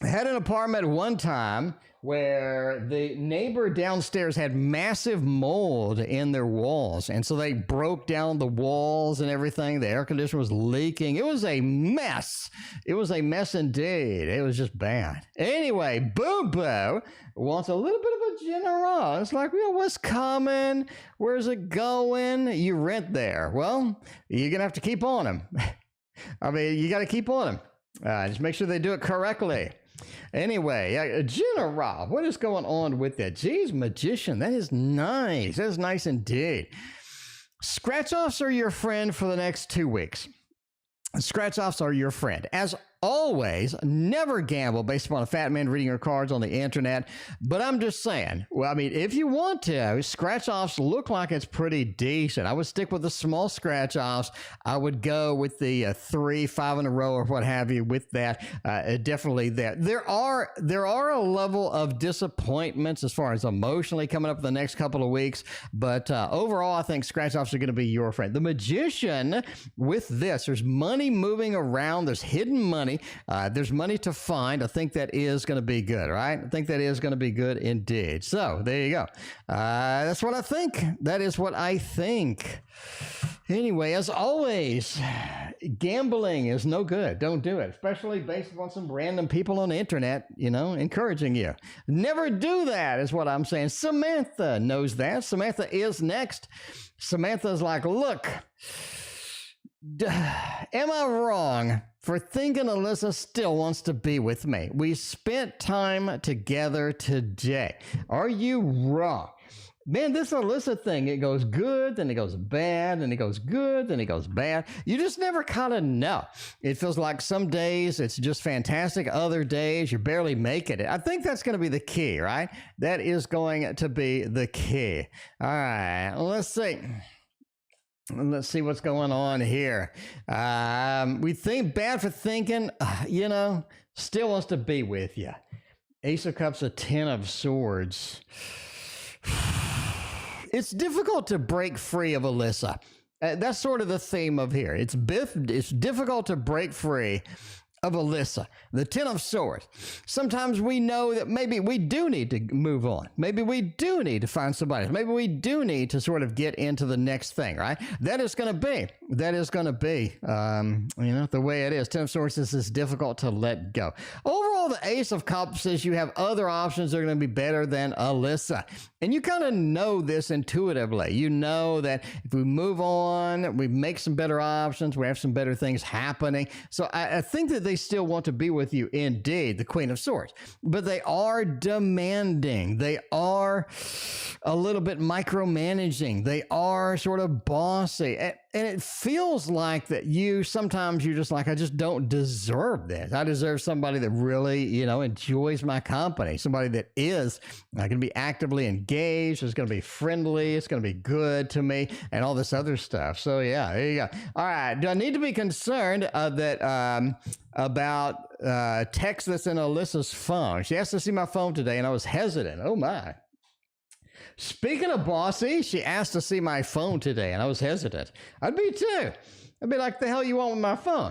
I had an apartment one time where the neighbor downstairs had massive mold in their walls. And so they broke down the walls and everything. The air conditioner was leaking. It was a mess. It was a mess indeed. It was just bad. Anyway, BooBoo wants a little bit of a Genreal. It's like, what's coming? Where's it going? You rent there. Well, you're going to have to keep on them. I mean, you got to keep on them. Just make sure they do it correctly. Anyway, Genreal, what is going on with that? Geez, Magician, that is nice. That is nice indeed. Scratch-offs are your friend for the next 2 weeks. Scratch-offs are your friend. As always, never gamble based upon a fat man reading your cards on the internet. But I'm just saying, well, I mean, if you want to, scratch-offs look like it's pretty decent. I would stick with the small scratch-offs. I would go with the 3, 5 in a row or what have you with that. Definitely there. There are a level of disappointments as far as emotionally coming up in the next couple of weeks. But overall, I think scratch-offs are going to be your friend. The Magician, with this, there's money moving around. There's hidden money. There's money to find. I think that is going to be good, right? I think that is going to be good indeed. So there you go. That's what I think. That is what I think. Anyway, as always, gambling is no good. Don't do it, especially based upon some random people on the internet, encouraging you. Never do that is what I'm saying. Samantha knows that. Samantha is next. Samantha's like, look, am I wrong for thinking Alyssa still wants to be with me? We spent time together today. Are you wrong? Man, this Alyssa thing, it goes good, then it goes bad, then it goes good, then it goes bad. You just never kind of know. It feels like some days it's just fantastic. Other days you're barely making it. I think that's going to be the key, right? That is going to be the key. All right, let's see. Let's see what's going on here. We think bad for thinking, still wants to be with you. Ace of Cups, a 10 of Swords. It's difficult to break free of Alyssa. That's sort of the theme of here. It's difficult to break free of Alyssa. The 10 of Swords. Sometimes we know that maybe we do need to move on. Maybe we do need to find somebody. Maybe we do need to sort of get into the next thing, right? That is going to be, the way it is. 10 of Swords is difficult to let go. Overall, the Ace of Cups says you have other options that are going to be better than Alyssa. And you kind of know this intuitively. You know that if we move on, we make some better options, we have some better things happening. So I think that they still want to be with you indeed, the Queen of Swords. But they are demanding. They are a little bit micromanaging. They are sort of bossy. And it feels like that sometimes you're just like, I just don't deserve this. I deserve somebody that really, enjoys my company. Somebody that is going to be actively engaged. Is going to be friendly. It's going to be good to me and all this other stuff. So yeah, there you go. All right. Do I need to be concerned about text that's in Alyssa's phone? She asked to see my phone today and I was hesitant. Oh my. Speaking of bossy, she asked to see my phone today, and I was hesitant. I'd be too. I'd be like, the hell you want with my phone?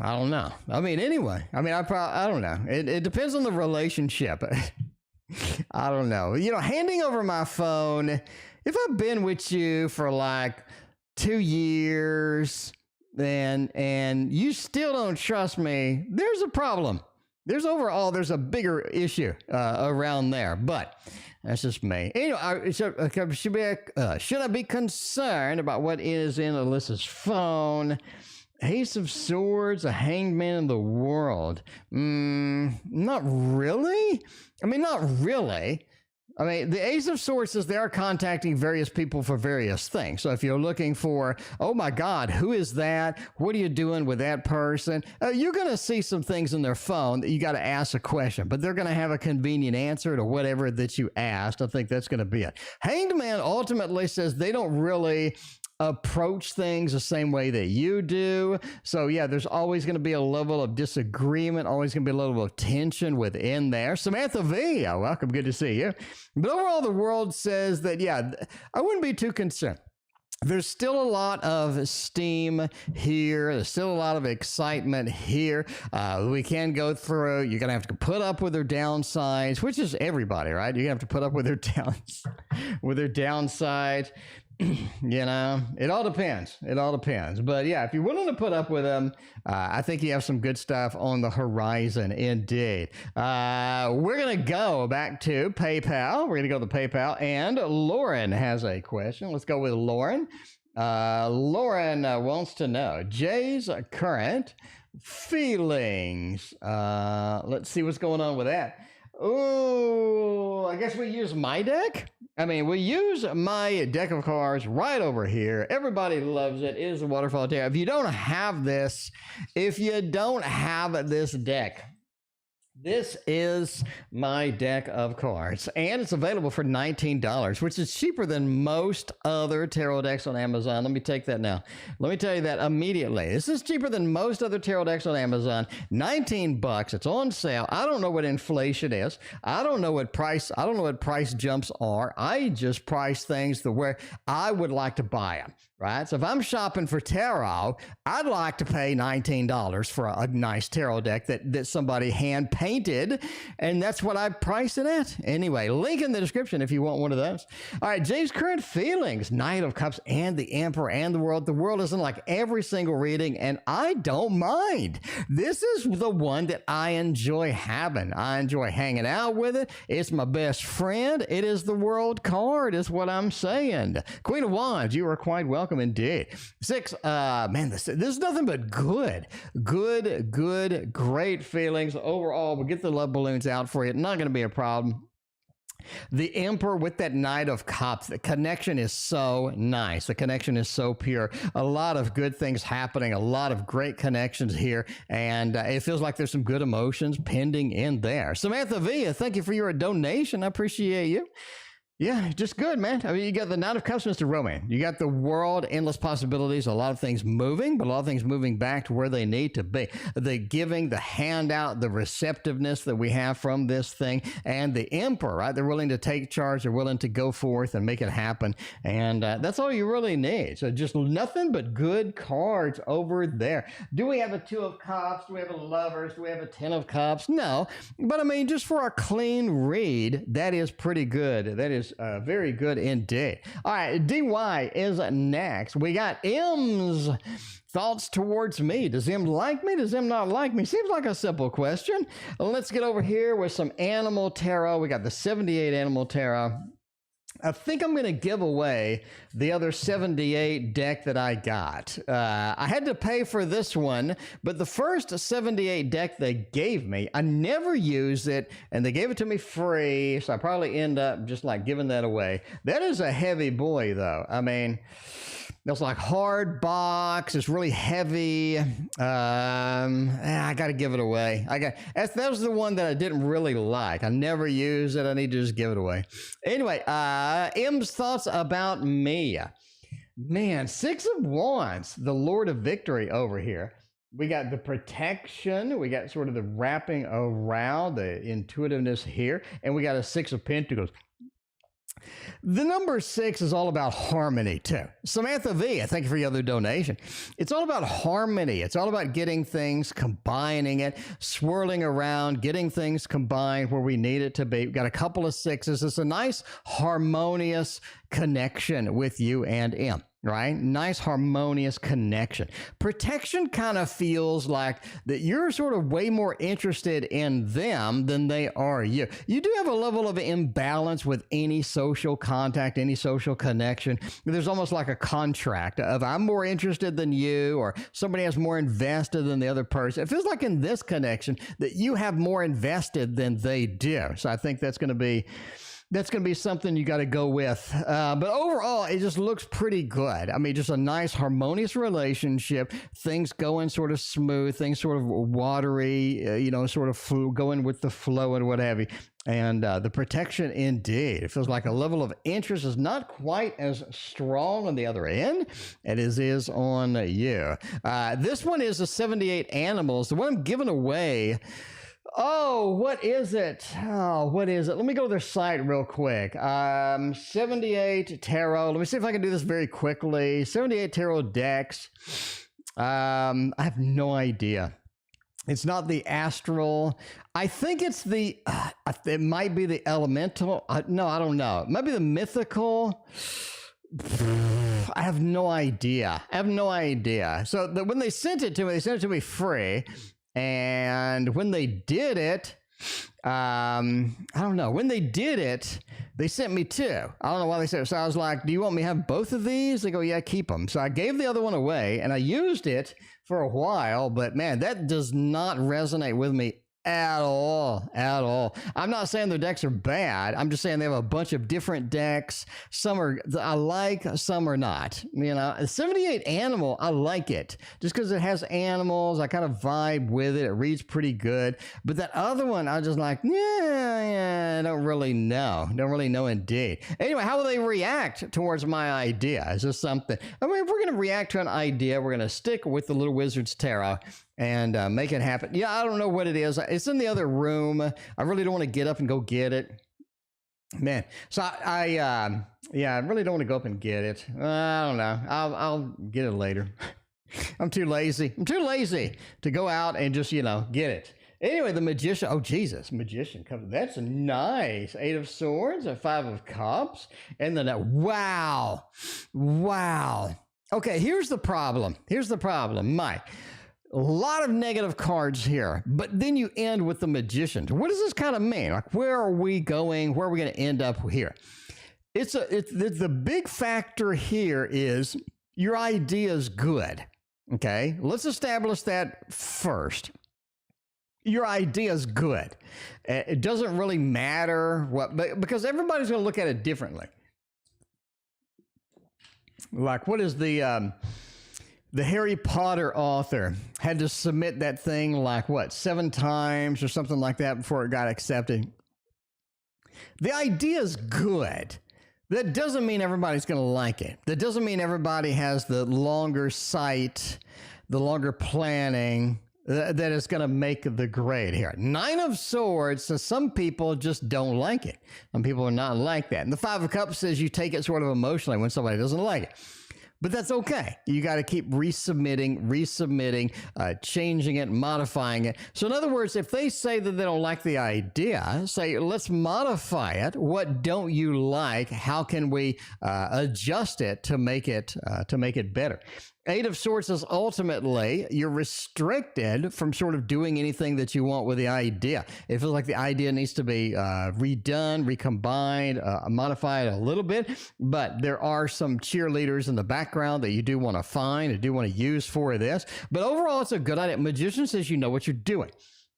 I don't know. I mean, anyway. I don't know. It depends on the relationship. I don't know. Handing over my phone, if I've been with you for like 2 years, and you still don't trust me, there's a problem. There's a bigger issue around there, but that's just me. Anyway, should I be concerned about what is in Alyssa's phone? Ace of Swords, a Hanged Man in the World. Not really. I mean, not really. I mean, the Ace of Swords says they are contacting various people for various things. So if you're looking for, oh my God, who is that? What are you doing with that person? You're going to see some things in their phone that you got to ask a question, but they're going to have a convenient answer to whatever that you asked. I think that's going to be it. Hanged Man ultimately says they don't really approach things the same way that you do. So yeah, there's always going to be a level of disagreement, always going to be a level of tension within there. Samantha V, welcome, good to see you. But overall, the world says that, yeah, I wouldn't be too concerned. There's still a lot of steam here. There's still a lot of excitement here. We can go through. You're going to have to put up with their downsides, which is everybody, right? You're going to have to put up with their downsides. You know, it all depends. It all depends. But yeah, if you're willing to put up with them, I think you have some good stuff on the horizon indeed. We're going to go back to PayPal. We're going to go to PayPal, and Lauren has a question. Let's go with Lauren. Lauren wants to know Jay's current feelings. Let's see what's going on with that. Oh, I guess we use my deck. I mean, we use my deck of cards right over here. Everybody loves it. It is the Waterfall Tarot. If you don't have this deck, this is my deck of cards, and it's available for $19, which is cheaper than most other tarot decks on Amazon. Let me take that now. Let me tell you that immediately. This is cheaper than most other tarot decks on Amazon. 19 bucks. It's on sale. I don't know what inflation is. I don't know what price jumps are. I just price things to where I would like to buy them. Right? So if I'm shopping for tarot, I'd like to pay $19 for a nice tarot deck that somebody hand painted, and that's what I price it at. Anyway, link in the description if you want one of those. All right, Jay's current feelings, Knight of Cups and the Emperor and the World. The World isn't like every single reading, and I don't mind. This is the one that I enjoy having. I enjoy hanging out with it. It's my best friend. It is the World card, is what I'm saying. Queen of Wands, you are quite welcome. Indeed. 6, man, this is nothing but good, great feelings. Overall, we'll get the love balloons out for you. Not going to be a problem. The Emperor with that Knight of Cups, the connection is so nice. The connection is so pure. A lot of good things happening, a lot of great connections here, and it feels like there's some good emotions pending in there. Samantha V, thank you for your donation. I appreciate you. Yeah, just good, man. I mean, you got the Knight of Cups, Mr. Roman. You got the World, endless possibilities, a lot of things moving, but a lot of things moving back to where they need to be. The giving, the handout, the receptiveness that we have from this thing, and the Emperor, right? They're willing to take charge. They're willing to go forth and make it happen, and that's all you really need. So just nothing but good cards over there. Do we have a 2 of Cups? Do we have a Lovers? Do we have a 10 of Cups? No, but I mean, just for a clean read, that is pretty good. That is very good indeed. All right, DY is next. We got M's thoughts towards me. Does M like me? Does M not like me? Seems like a simple question. Let's get over here with some animal tarot. We got the 78 animal tarot. I think I'm going to give away the other 78 deck that I got. I had to pay for this one, but the first 78 deck they gave me, I never used it, and they gave it to me free, so I probably end up just like giving that away. That is a heavy boy, though. I mean, it's like hard box. It's really heavy. I got to give it away. That was the one that I didn't really like. I never used it. I need to just give it away. Anyway, M's thoughts about me. Man, 6 of Wands, the Lord of Victory over here. We got the protection. We got sort of the wrapping around, the intuitiveness here. And we got a 6 of Pentacles. The number 6 is all about harmony, too. Samantha V, thank you for your other donation. It's all about harmony. It's all about getting things, combining it, swirling around, getting things combined where we need it to be. We've got a couple of 6s. It's a nice, harmonious connection with you and M. Right? Nice harmonious connection. Protection kind of feels like that you're sort of way more interested in them than they are you. You do have a level of imbalance with any social contact, any social connection. There's almost like a contract of I'm more interested than you, or somebody has more invested than the other person. It feels like in this connection that you have more invested than they do. So I think that's going to be that's going to be something you got to go with. But overall, it just looks pretty good. I mean, just a nice harmonious relationship. Things going sort of smooth, things sort of watery, sort of going with the flow and what have you. And the protection, indeed. It feels like a level of interest is not quite as strong on the other end as it is on you. This one is the 78 animals. The one I'm giving away. Oh, what is it? Oh, what is it? Let me go to their site real quick. 78 tarot. Let me see if I can do this very quickly. 78 tarot decks. I have no idea. It's not the astral. I think it's the, it might be the elemental. No, I don't know. It might be the mythical. I have no idea. So when they sent it to me, they sent it to me free. And when they did it, I don't know. When they did it, they sent me two. I don't know why they said it. So I was like, do you want me to have both of these? They go, yeah, keep them. So I gave the other one away, and I used it for a while. But, man, that does not resonate with me at all. I'm not saying their decks are bad. I'm just saying they have a bunch of different decks. Some are I like, some are not. 78 animal, I like it just because it has animals. I kind of vibe with it. It reads pretty good. But that other one, I was just like, I don't really know. Indeed. Anyway, how will they react towards my idea? Is this something? I mean, if we're going to react to an idea, we're going to stick with the Little Wizard's Tarot and make it happen. Yeah, I don't know what it is. It's in the other room. I really don't want to get up and go get it. Man, so I really don't want to go up and get it. I don't know. I'll get it later. I'm too lazy to go out and just, get it. Anyway, the Magician. Oh, Jesus. Magician. That's a nice. 8 of Swords, a 5 of Cups. And then wow. Okay, here's the problem. Mike. A lot of negative cards here, but then you end with the Magician. What does this kind of mean? Like, where are we going? Where are we going to end up here? It's the big factor here is your idea is good. Okay, let's establish that first. Your idea is good. It doesn't really matter because everybody's going to look at it differently. Like, what is the Harry Potter author had to submit that thing like 7 times or something like that before it got accepted. The idea is good. That doesn't mean everybody's going to like it. That doesn't mean everybody has the longer sight, the longer planning that is going to make the grade here. 9 of Swords, so some people just don't like it. Some people are not like that. And the 5 of Cups says you take it sort of emotionally when somebody doesn't like it. But that's okay. You got to keep resubmitting, changing it, modifying it. So in other words, if they say that they don't like the idea, say, let's modify it. What don't you like? How can we adjust it to make it better? 8 of Swords is ultimately you're restricted from sort of doing anything that you want with the idea. It feels like the idea needs to be redone, recombined, modified a little bit, but there are some cheerleaders in the background that you do want to find and do want to use for this. But overall, it's a good idea. Magician says you know what you're doing.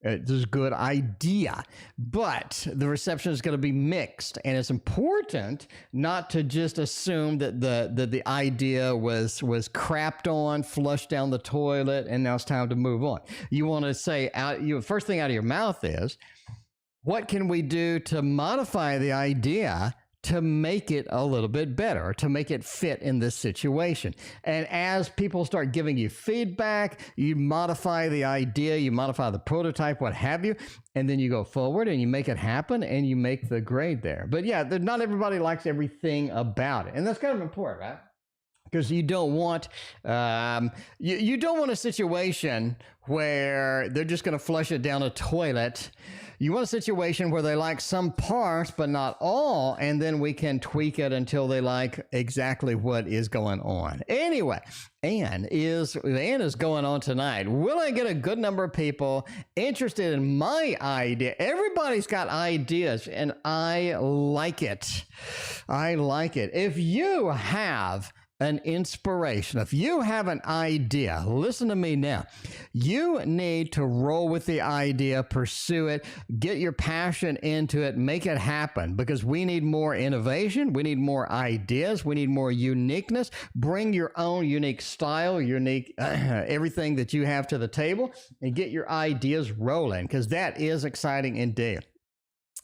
This is a good idea, but the reception is going to be mixed, and it's important not to just assume that the idea was crapped on, flushed down the toilet, and now it's time to move on. You want to say first thing out of your mouth is, what can we do to modify the idea to make it a little bit better, to make it fit in this situation? And as people start giving you feedback, you modify the idea, you modify the prototype, what have you, and then you go forward and you make it happen and you make the grade there. But yeah, not everybody likes everything about it. And that's kind of important, right? Because you don't want you don't want a situation where they're just going to flush it down a toilet. You want a situation where they like some parts but not all, and then we can tweak it until they like exactly what is going on. Anyway, Anne is going on tonight. Will I get a good number of people interested in my idea? Everybody's got ideas, and I like it. If you have an inspiration, if you have an idea, listen to me now. You need to roll with the idea, pursue it, get your passion into it, make it happen, because we need more innovation. We need more ideas. We need more uniqueness. Bring your own unique style, unique everything that you have to the table, and get your ideas rolling, because that is exciting indeed.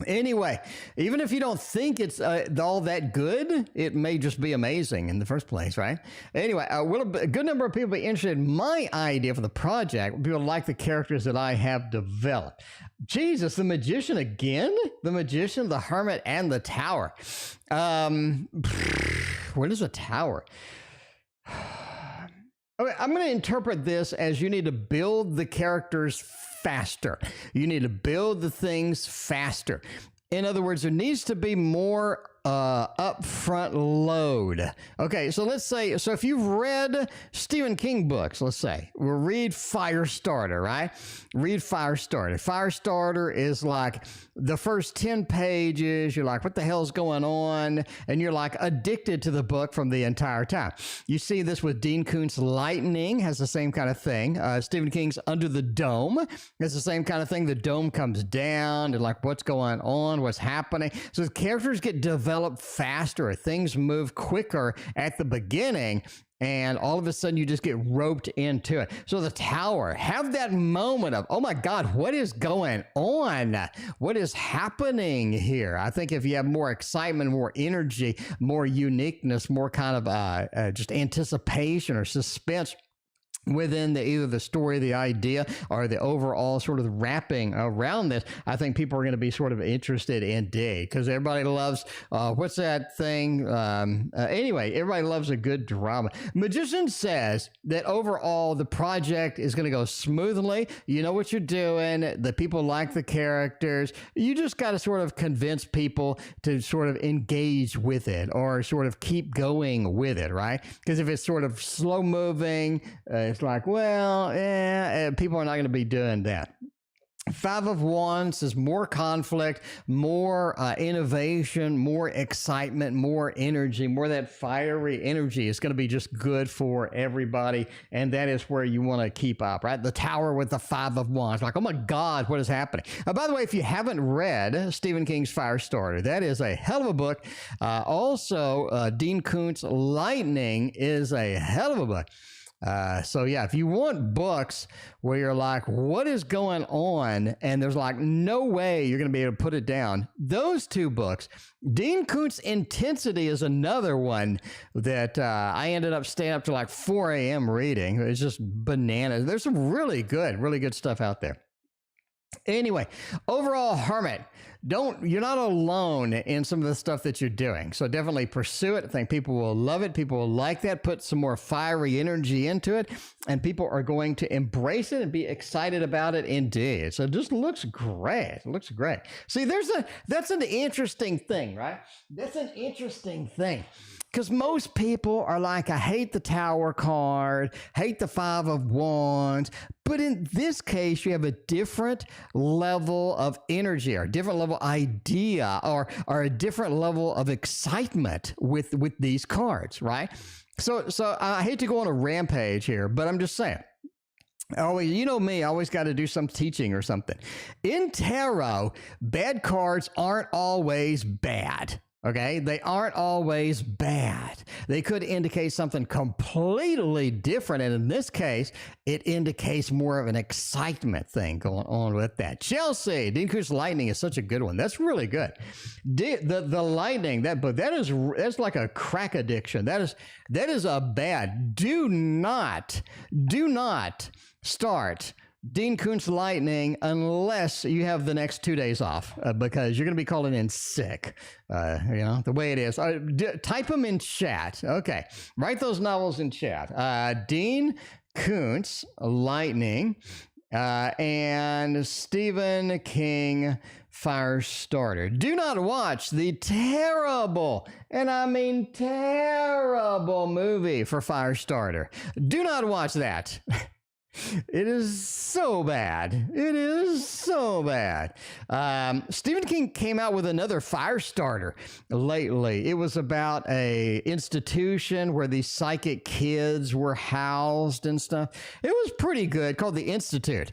Anyway, even if you don't think it's all that good, it may just be amazing in the first place, right? Anyway, will a good number of people be interested in my idea for the project? People like the characters that I have developed. Jesus, the magician again? The magician, the hermit, and the tower. What is a tower? Okay, I'm going to interpret this as you need to build the characters faster. You need to build the things faster. In other words, there needs to be more upfront load. Okay, so let's say, so if you've read Stephen King books, let's say, we'll read Firestarter, right? Read Firestarter. Firestarter is like the first 10 pages, you're like, what the hell's going on? And you're like addicted to the book from the entire time. You see this with Dean Koontz Lightning, has the same kind of thing. Stephen King's Under the Dome has the same kind of thing. The dome comes down and like, what's going on? What's happening? So the characters get developed faster, things move quicker at the beginning, and all of a sudden you just get roped into it. So the tower, have that moment of, oh my God, what is going on? What is happening here? I think if you have more excitement, more energy, more uniqueness, more kind of just anticipation or suspense within either the story, the idea, or the overall sort of wrapping around this, I think people are going to be sort of interested indeed, because everybody loves, what's that thing? Anyway, everybody loves a good drama. Magician says that overall the project is going to go smoothly. You know what you're doing. The people like the characters. You just got to sort of convince people to sort of engage with it or sort of keep going with it, right? Because if it's sort of slow moving, it's like, well, people are not going to be doing that. Five of Wands is more conflict, more innovation, more excitement, more energy, more that fiery energy. It's going to be just good for everybody, and that is where you want to keep up, right? The Tower with the Five of Wands. Like, oh my God, what is happening? By the way, if you haven't read Stephen King's Firestarter, that is a hell of a book. Also, Dean Koontz Lightning is a hell of a book. So yeah, if you want books where you're like, what is going on? And there's like no way you're going to be able to put it down. Those two books. Dean Koontz Intensity is another one that I ended up staying up to like 4 a.m. reading. It's just bananas. There's some really good stuff out there. Anyway, overall, Hermit, you're not alone in some of the stuff that you're doing. So definitely pursue it. I think people will love it. People will like that. Put some more fiery energy into it, and people are going to embrace it and be excited about it indeed. So it just looks great. It looks great. See, that's an interesting thing, right? That's an interesting thing. Because most people are like, I hate the Tower card, hate the Five of Wands. But in this case, you have a different level of energy or a different level idea or a different level of excitement with these cards, right? So I hate to go on a rampage here, but I'm just saying. Always, you know me, I always got to do some teaching or something. In tarot, bad cards aren't always bad. Okay, they aren't always bad. They could indicate something completely different. And in this case, it indicates more of an excitement thing going on with that. Chelsea, Dean Koontz Lightning is such a good one. That's really good. The lightning, that's like a crack addiction. That is a bad. Do not start Dean Koontz Lightning unless you have the next 2 days off because you're going to be calling in sick. The way it is. Type them in chat. Okay. Write those novels in chat. Dean Koontz Lightning and Stephen King Firestarter. Do not watch the terrible, and I mean terrible movie for Firestarter. Do not watch that. It is so bad. It is so bad. Stephen King came out with another fire starter lately. It was about a institution where these psychic kids were housed and stuff. It was pretty good, called The Institute.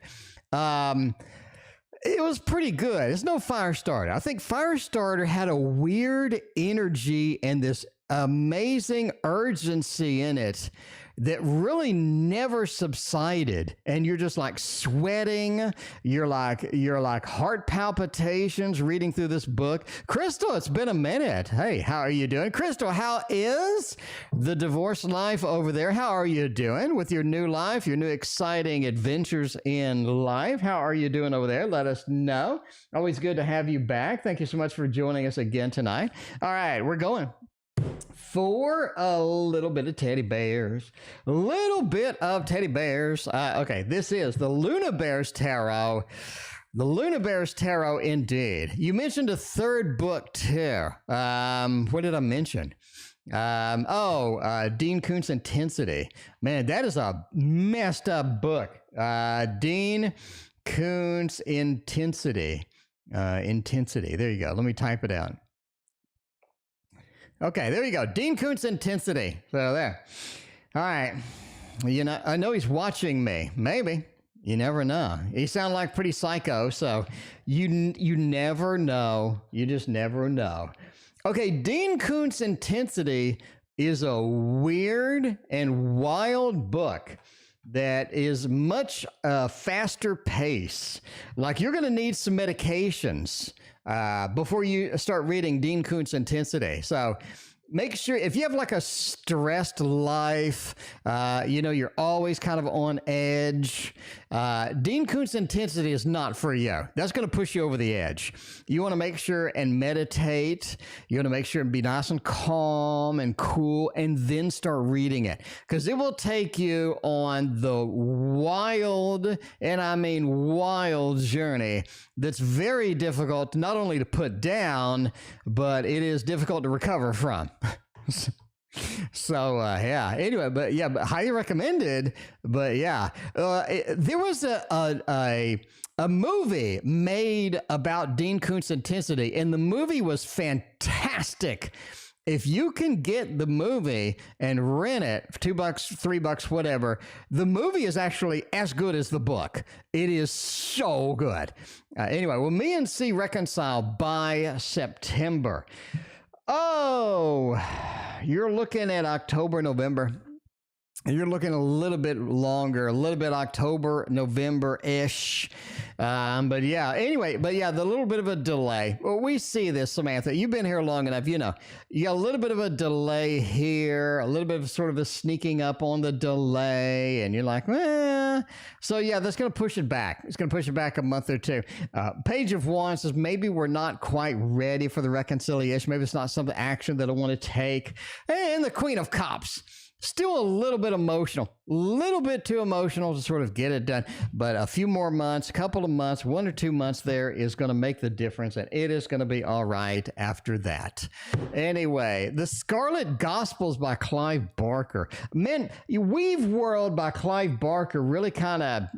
It was pretty good. It's no Firestarter. I think Firestarter had a weird energy and this amazing urgency in it that really never subsided. And you're just like sweating. You're like heart palpitations reading through this book. Crystal, it's been a minute. Hey, how are you doing? Crystal, how is the divorce life over there? How are you doing with your new life, your new exciting adventures in life? How are you doing over there? Let us know. Always good to have you back. Thank you so much for joining us again tonight. All right, we're going for a little bit of teddy bears. A little bit of teddy bears. Okay, this is the Luna Bears Tarot. The Luna Bears Tarot, indeed. You mentioned a third book, too. What did I mention? Dean Koontz Intensity. Man, that is a messed up book. Dean Koontz Intensity. Intensity. There you go. Let me type it out. Okay, there you go. Dean Koontz Intensity. So there. All right. You know, I know he's watching me. Maybe. You never know. He sounds like pretty psycho, so you never know. You just never know. Okay, Dean Koontz Intensity is a weird and wild book that is much faster pace. Like you're going to need some medications before you start reading Dean Koontz Intensity. So make sure if you have like a stressed life, you're always kind of on edge. Dean Koontz Intensity is not for you. That's going to push you over the edge. You want to make sure and meditate. You want to make sure and be nice and calm and cool and then start reading it because it will take you on the wild, and I mean wild journey that's very difficult not only to put down, but it is difficult to recover from. So anyway, but highly recommended. But there was a movie made about Dean Koontz Intensity, and the movie was fantastic. If you can get the movie and rent it for $2, $3, whatever, the movie is actually as good as the book. It is so good. Anyway, well, me and C reconcile by September. Oh, you're looking at October, November. You're looking a little bit longer, a little bit October, November-ish. The little bit of a delay. Well, we see this, Samantha. You've been here long enough. You know, you got a little bit of a delay here, a little bit of sort of a sneaking up on the delay, and you're like, So, that's going to push it back. It's going to push it back a month or two. Page of Wands says maybe we're not quite ready for the reconciliation. Maybe it's not some action that I want to take. And the Queen of Cups. Still a little bit emotional, a little bit too emotional to sort of get it done. But a few more months, a couple of months, 1 or 2 months there is going to make the difference. And it is going to be all right after that. Anyway, The Scarlet Gospels by Clive Barker. Man, Weave World by Clive Barker really kind of,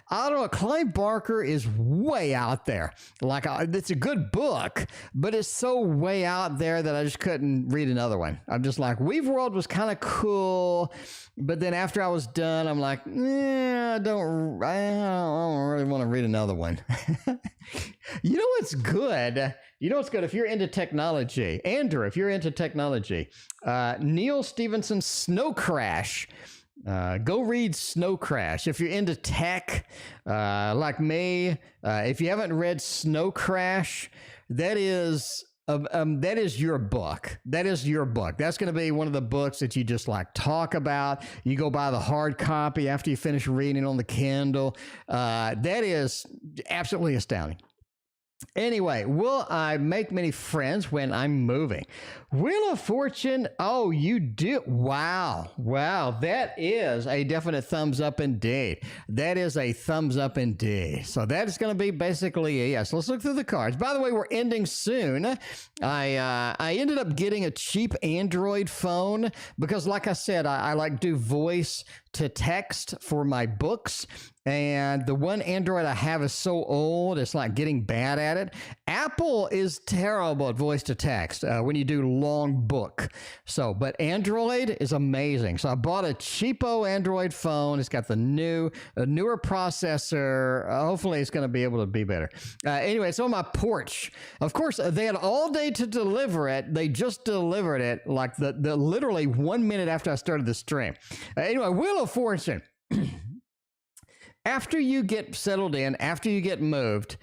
I don't know, Clive Barker is way out there. Like, it's a good book, but it's so way out there that I just couldn't read another one. I'm just like, Weave World was kind of cool, but then after I was done, I'm like, I don't really want to read another one. You know what's good? If you're into technology, Andrew, if you're into technology, Neil Stephenson's Snow Crash. Go read Snow Crash. If you're into tech, like me, if you haven't read Snow Crash, that is your book. That is your book. That's going to be one of the books that you just like talk about. You go buy the hard copy after you finish reading on the Kindle. That is absolutely astounding. Anyway, will I make many friends when I'm moving? Wheel of Fortune. Oh, you do. Wow. Wow. That is a definite thumbs up indeed. That is a thumbs up indeed. So that is going to be basically a yes. Let's look through the cards. By the way, we're ending soon. I ended up getting a cheap Android phone because, like I said, I like do voice to text for my books. And the one Android I have is so old, it's like getting bad at it. Apple is terrible at voice to text when you do long book. So, but Android is amazing. So I bought a cheapo Android phone. It's got the newer processor. Hopefully it's going to be able to be better. Anyway, it's on my porch. Of course, they had all day to deliver it. They just delivered it like the literally 1 minute after I started the stream. Anyway, Wheel of Fortune. After you get settled in, after you get moved,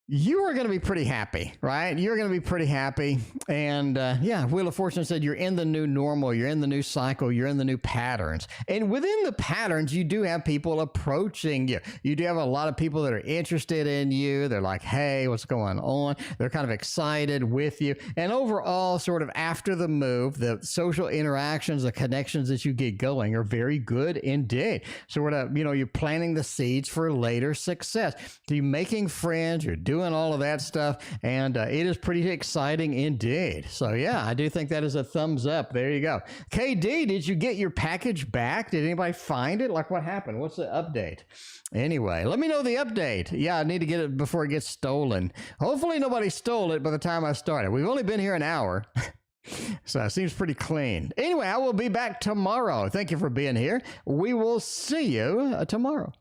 you are going to be pretty happy, right? You're going to be pretty happy. And yeah, Wheel of Fortune said you're in the new normal, you're in the new cycle, you're in the new patterns. And within the patterns, you do have people approaching you. You do have a lot of people that are interested in you. They're like, hey, what's going on? They're kind of excited with you. And overall, sort of after the move, the social interactions, the connections that you get going are very good indeed. Sort of, you're planting the seeds for later success. So you're making friends, you're doing all of that stuff, and it is pretty exciting indeed. So yeah, I do think that is a thumbs up. There you go. KD, did you get your package back? Did anybody find it? Like, what happened? What's the update? Anyway, let me know the update. Yeah, I need to get it before it gets stolen. Hopefully nobody stole it by the time I started. We've only been here an hour. So it seems pretty clean. Anyway, I will be back tomorrow. Thank you for being here. We will see you tomorrow.